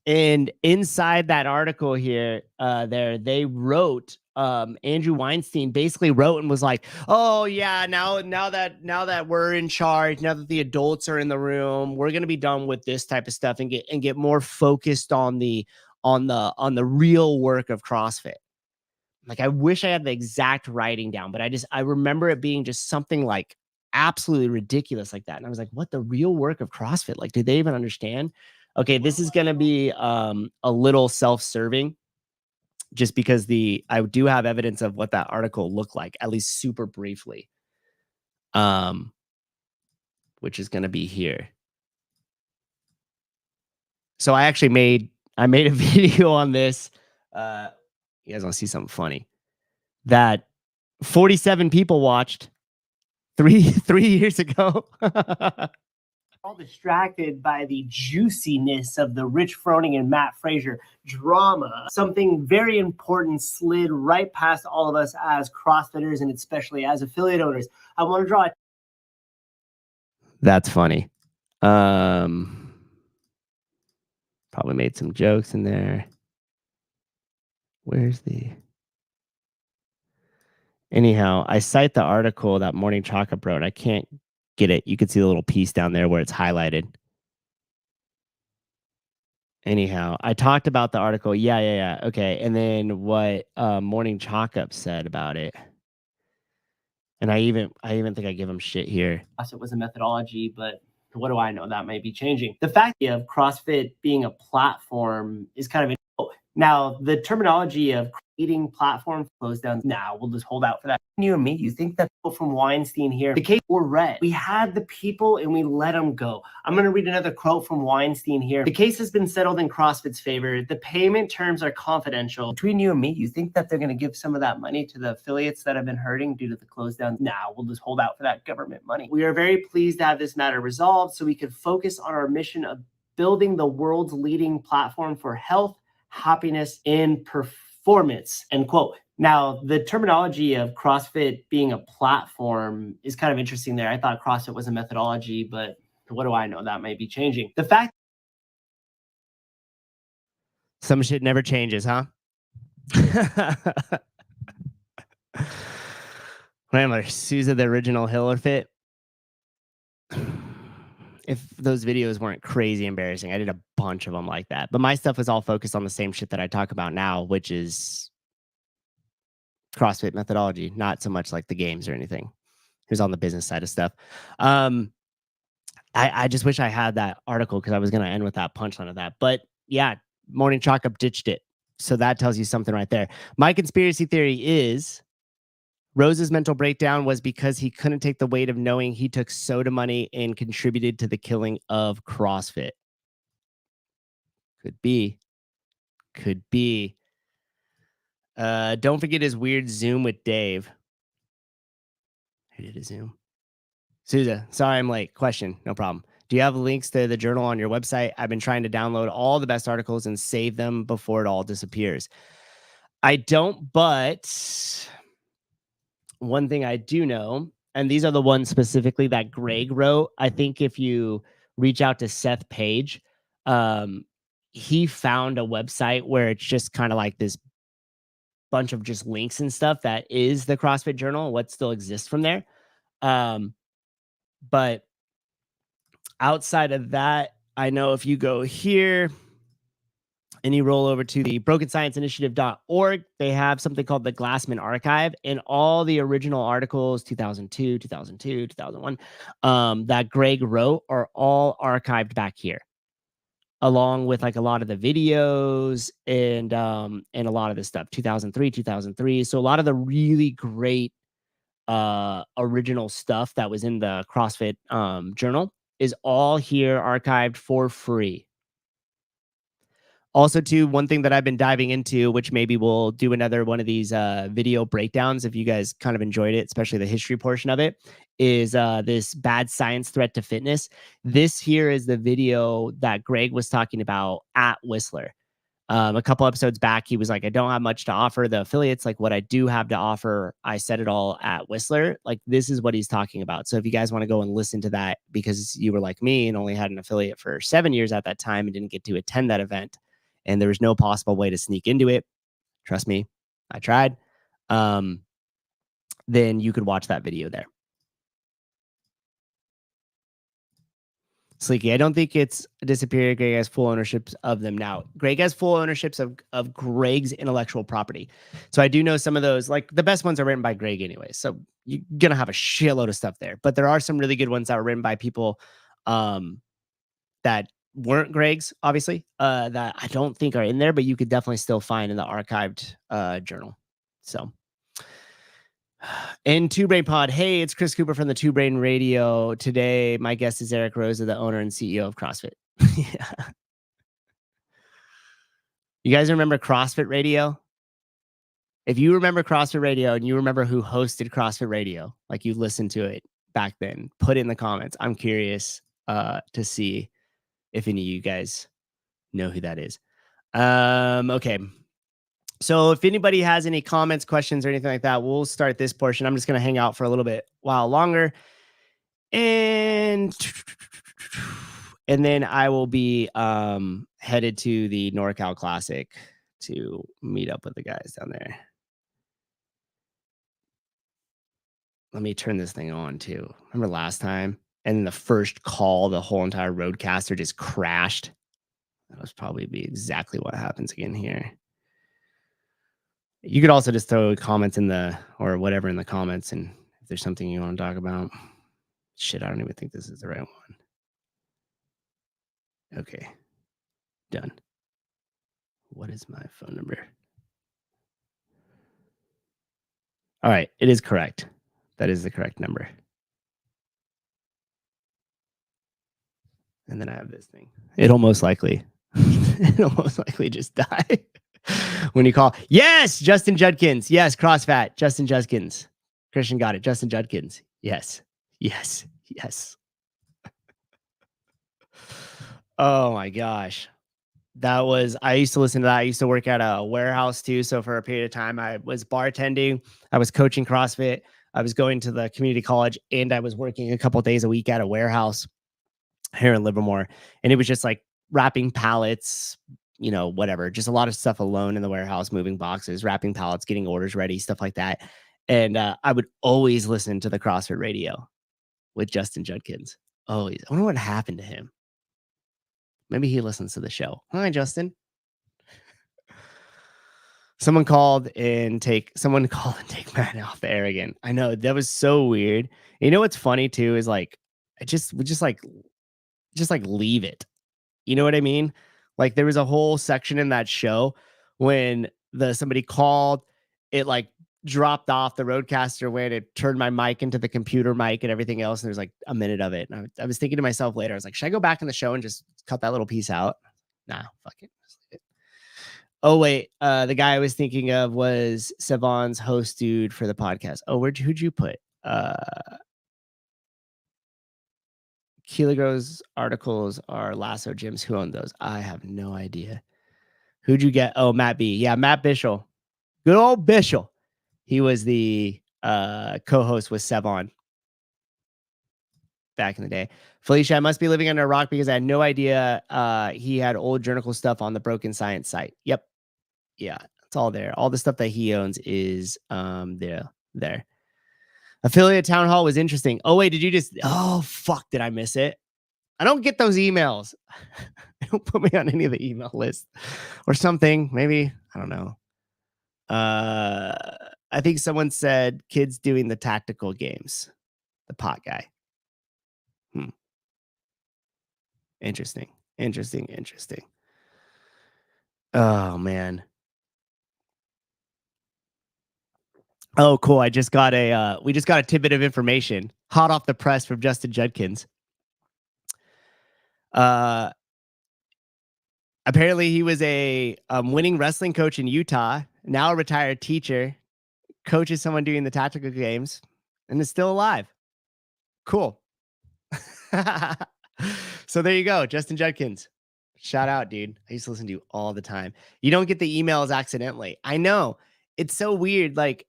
And inside that article here, they wrote, Andrew Weinstein basically wrote and was like, "Oh yeah, now that we're in charge, now that the adults are in the room, we're gonna be done with this type of stuff and get more focused on the real work of CrossFit." Like, I wish I had the exact writing down, but I remember it being just something like absolutely ridiculous like that. And I was like, what, the real work of CrossFit? Like, do they even understand? Okay, this is going to be a little self-serving just because I do have evidence of what that article looked like, at least super briefly. Which is going to be here. So I actually made a video on this. You guys want to see something funny? That 47 people watched three years ago. All distracted by the juiciness of the Rich Froning and Matt Frazier drama. Something very important slid right past all of us as CrossFitters and especially as affiliate owners. I want to draw. That's funny. Probably made some jokes in there. Where's the... Anyhow, I cite the article that Morning Chalk Up wrote. I can't get it. You can see the little piece down there where it's highlighted. Anyhow, I talked about the article. Yeah. Okay. And then what Morning Chalk Up said about it. And I even think I give him shit here. It was a methodology, but what do I know? That may be changing. The fact of CrossFit being a platform is kind of... Now, the terminology of creating platform closed down. Now, we'll just hold out for that. You and me, you think that people from Weinstein here, the case were read. We had the people and we let them go. I'm going to read another quote from Weinstein here. The case has been settled in CrossFit's favor. The payment terms are confidential. Between you and me, you think that they're going to give some of that money to the affiliates that have been hurting due to the close down? Now, we'll just hold out for that government money. We are very pleased to have this matter resolved so we could focus on our mission of building the world's leading platform for health, happiness, and performance, end quote. Now, the terminology of CrossFit being a platform is kind of interesting there. I thought CrossFit was a methodology, but what do I know? That may be changing. The fact... Some shit never changes, huh? Rambler, Souza, the original Hiller Fit. If those videos weren't crazy embarrassing, I did a bunch of them like that. But my stuff was all focused on the same shit that I talk about now, which is CrossFit methodology, not so much like the games or anything. It was on the business side of stuff. I just wish I had that article because I was going to end with that punchline of that. But yeah, Morning Chalk Up ditched it. So that tells you something right there. My conspiracy theory is Rose's mental breakdown was because he couldn't take the weight of knowing he took soda money and contributed to the killing of CrossFit. Could be. Could be. Don't forget his weird Zoom with Dave. Who did a Zoom? Souza, sorry I'm late. Question, no problem. Do you have links to the journal on your website? I've been trying to download all the best articles and save them before it all disappears. I don't, but one thing I do know, and these are the ones specifically that Greg wrote. I think if you reach out to Seth Page, he found a website where it's just kind of like this bunch of just links and stuff that is the CrossFit Journal, what still exists from there. But outside of that, I know if you go here and you roll over to the brokenscienceinitiative.org, they have something called the Glassman Archive, and all the original articles, 2002, 2001, that Greg wrote are all archived back here, along with like a lot of the videos and a lot of this stuff, 2003. So a lot of the really great original stuff that was in the CrossFit journal is all here archived for free. Also, too, one thing that I've been diving into, which maybe we'll do another one of these video breakdowns if you guys kind of enjoyed it, especially the history portion of it, is this bad science threat to fitness. This here is the video that Greg was talking about at Whistler. A couple episodes back, he was like, I don't have much to offer the affiliates. Like, what I do have to offer, I said it all at Whistler. Like, this is what he's talking about. So if you guys want to go and listen to that because you were like me and only had an affiliate for 7 years at that time and didn't get to attend that event, and there was no possible way to sneak into it, trust me, I tried, then you could watch that video there. Sleeky, I don't think it's disappeared. Greg has full ownerships of them now. Greg has full ownerships of Greg's intellectual property. So I do know some of those, like the best ones are written by Greg anyway. So you're going to have a shitload of stuff there. But there are some really good ones that were written by people that weren't Greg's, obviously, that I don't think are in there, but you could definitely still find in the archived journal. So, in Two Brain Pod, hey, it's Chris Cooper from the Two Brain Radio. Today, my guest is Eric Rosa, the owner and CEO of CrossFit. Yeah. You guys remember CrossFit Radio? If you remember CrossFit Radio and you remember who hosted CrossFit Radio, like you listened to it back then, put it in the comments. I'm curious to see if any of you guys know who that is. Okay. So if anybody has any comments, questions, or anything like that, we'll start this portion. I'm just going to hang out for a little bit while longer. And then I will be headed to the NorCal Classic to meet up with the guys down there. Let me turn this thing on too. Remember last time? And then the first call, the whole entire roadcaster just crashed. That was probably be exactly what happens again here. You could also just throw comments in the, or whatever in the comments. And if there's something you want to talk about, shit, I don't even think this is the right one. Okay. Done. What is my phone number? All right. It is correct. That is the correct number. And then I have this thing. It'll most likely just die when you call. Yes, Justin Judkins. Yes, CrossFat. Justin Judkins. Christian got it. Justin Judkins. Yes. Yes. Yes. Oh my gosh. I used to listen to that. I used to work at a warehouse too. So for a period of time, I was bartending. I was coaching CrossFit. I was going to the community college and I was working a couple of days a week at a warehouse here in Livermore. And it was just like wrapping pallets, whatever, just a lot of stuff alone in the warehouse, moving boxes, wrapping pallets, getting orders ready, stuff like that. And I would always listen to the CrossFit Radio with Justin Judkins. Always. I wonder what happened to him. Maybe he listens to the show. Hi, Justin. Someone called and take Matt off the air again. I know that was so weird. You know what's funny too is like I just would just leave it. You know what I mean? Like there was a whole section in that show when somebody called, it like dropped off, the roadcaster went, it turned my mic into the computer mic and everything else. And there's like a minute of it. And I was thinking to myself later, I was like, should I go back in the show and just cut that little piece out? Nah, fuck it. Oh, wait. The guy I was thinking of was Savon's host dude for the podcast. Oh, who'd you put? Keeligos articles are Lasso Gyms. Who owned those? I have no idea. Who'd you get? Oh, Matt B. Yeah, Matt Bishel. Good old Bishel. He was the co-host with Sevon back in the day. Felicia, I must be living under a rock because I had no idea he had old journal stuff on the Broken Science site. Yep. Yeah, it's all there. All the stuff that he owns is there. Affiliate Town Hall was interesting. Oh, wait, oh, fuck, did I miss it? I don't get those emails. Don't put me on any of the email lists or something. Maybe, I don't know. I think someone said kids doing the tactical games. The pot guy. Interesting. Oh, man. Oh, cool. I just got we just got a tidbit of information hot off the press from Justin Judkins. Uh, Apparently he was a winning wrestling coach in Utah, now a retired teacher, coaches someone doing the tactical games, and is still alive. Cool. So there you go, Justin Judkins. Shout out, dude. I used to listen to you all the time. You don't get the emails accidentally. I know. It's so weird. Like,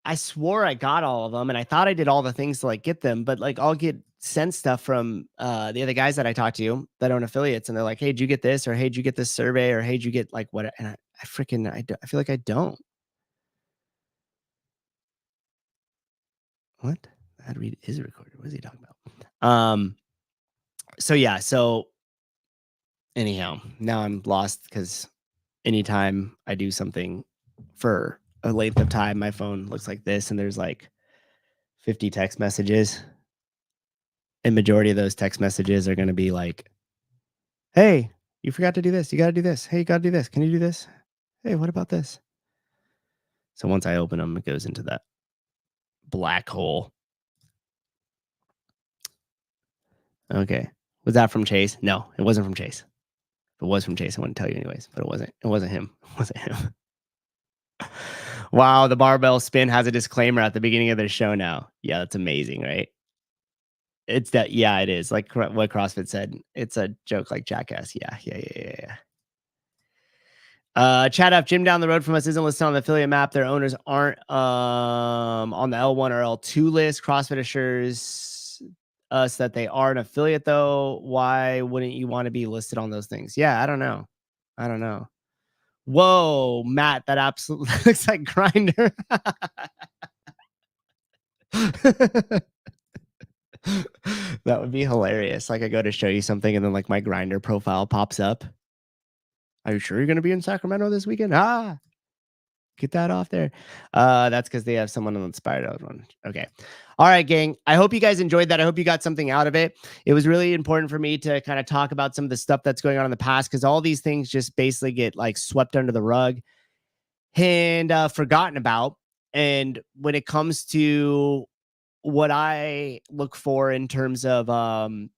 I swore I got all of them and I thought I did all the things to like get them, but like I'll get sent stuff from the other guys that I talk to that own affiliates and they're like, "Hey, did you get this?" or "Hey, did you get this survey?" or "Hey, did you get like what?" And I freaking I feel like I don't. What? Ad read is recorded. What is he talking about? So yeah, so anyhow, now I'm lost because anytime I do something for a length of time, my phone looks like this and there's like 50 text messages. And majority of those text messages are going to be like, "Hey, you forgot to do this. You got to do this. Hey, you got to do this. Can you do this? Hey, what about this?" So once I open them, it goes into that black hole. Okay. Was that from Chase? No, it wasn't from Chase. If it was from Chase, I wouldn't tell you anyways, but it wasn't. It wasn't him. It wasn't him. Wow, the barbell spin has a disclaimer at the beginning of their show now. Yeah, that's amazing, right? It's that. Yeah, it is. Like what CrossFit said. It's a joke like Jackass. Yeah. Chat up, gym down the road from us isn't listed on the affiliate map. Their owners aren't on the L1 or L2 list. CrossFit assures us that they are an affiliate, though. Why wouldn't you want to be listed on those things? Yeah, I don't know. Whoa, Matt, that absolutely looks like Grinder. That would be hilarious. Like I go to show you something and then like my Grinder profile pops up. Are you sure you're going to be in Sacramento this weekend? Get that off there. That's because they have someone inspired out one. Okay. All right, gang. I hope you guys enjoyed that. I hope you got something out of it. It was really important for me to kind of talk about some of the stuff that's going on in the past because all these things just basically get like swept under the rug and forgotten about. And when it comes to what I look for in terms of,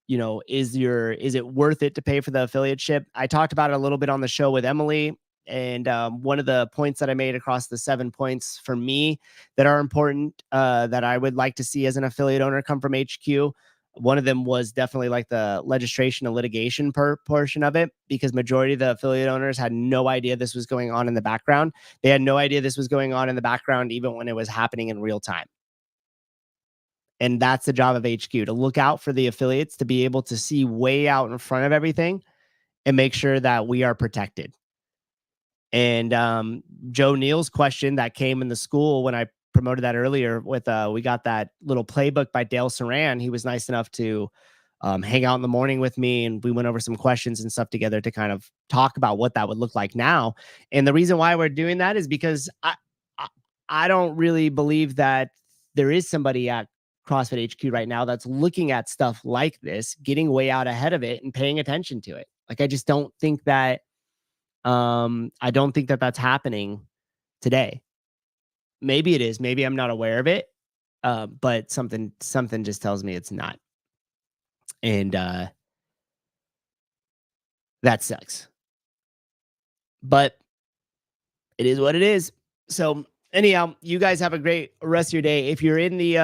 is it worth it to pay for the affiliateship? I talked about it a little bit on the show with Emily. And one of the points that I made across the 7 points for me that are important that I would like to see as an affiliate owner come from HQ. One of them was definitely like the registration and litigation portion of it, because majority of the affiliate owners had no idea this was going on in the background. They had no idea this was going on in the background, even when it was happening in real time. And that's the job of HQ, to look out for the affiliates, to be able to see way out in front of everything and make sure that we are protected. And Joe Neal's question that came in the school when I promoted that earlier with, we got that little playbook by Dale Saran. He was nice enough to hang out in the morning with me, and we went over some questions and stuff together to kind of talk about what that would look like now. And the reason why we're doing that is because I don't really believe that there is somebody at CrossFit HQ right now that's looking at stuff like this, getting way out ahead of it and paying attention to it. Like, I just don't think that, I don't think that that's happening today. Maybe it is, maybe I'm not aware of it. But something just tells me it's not. And, that sucks, but it is what it is. So anyhow, you guys have a great rest of your day. If you're in the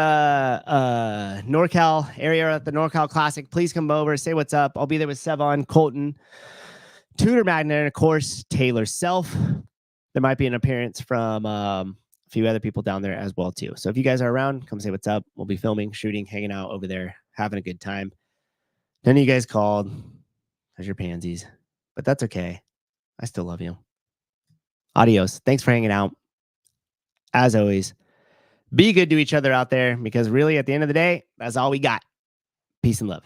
NorCal area at the NorCal Classic, please come over, say what's up. I'll be there with Sevon, Colton, Tutor Magnet, and of course Taylor Self. There might be an appearance from a few other people down there as well too. So if you guys are around, come say what's up. We'll be filming, shooting, hanging out over there, having a good time. None of you guys called because you're pansies, but that's okay. I still love you. Adios. Thanks for hanging out. As always, be good to each other out there, because really at the end of the day, that's all we got. Peace and love.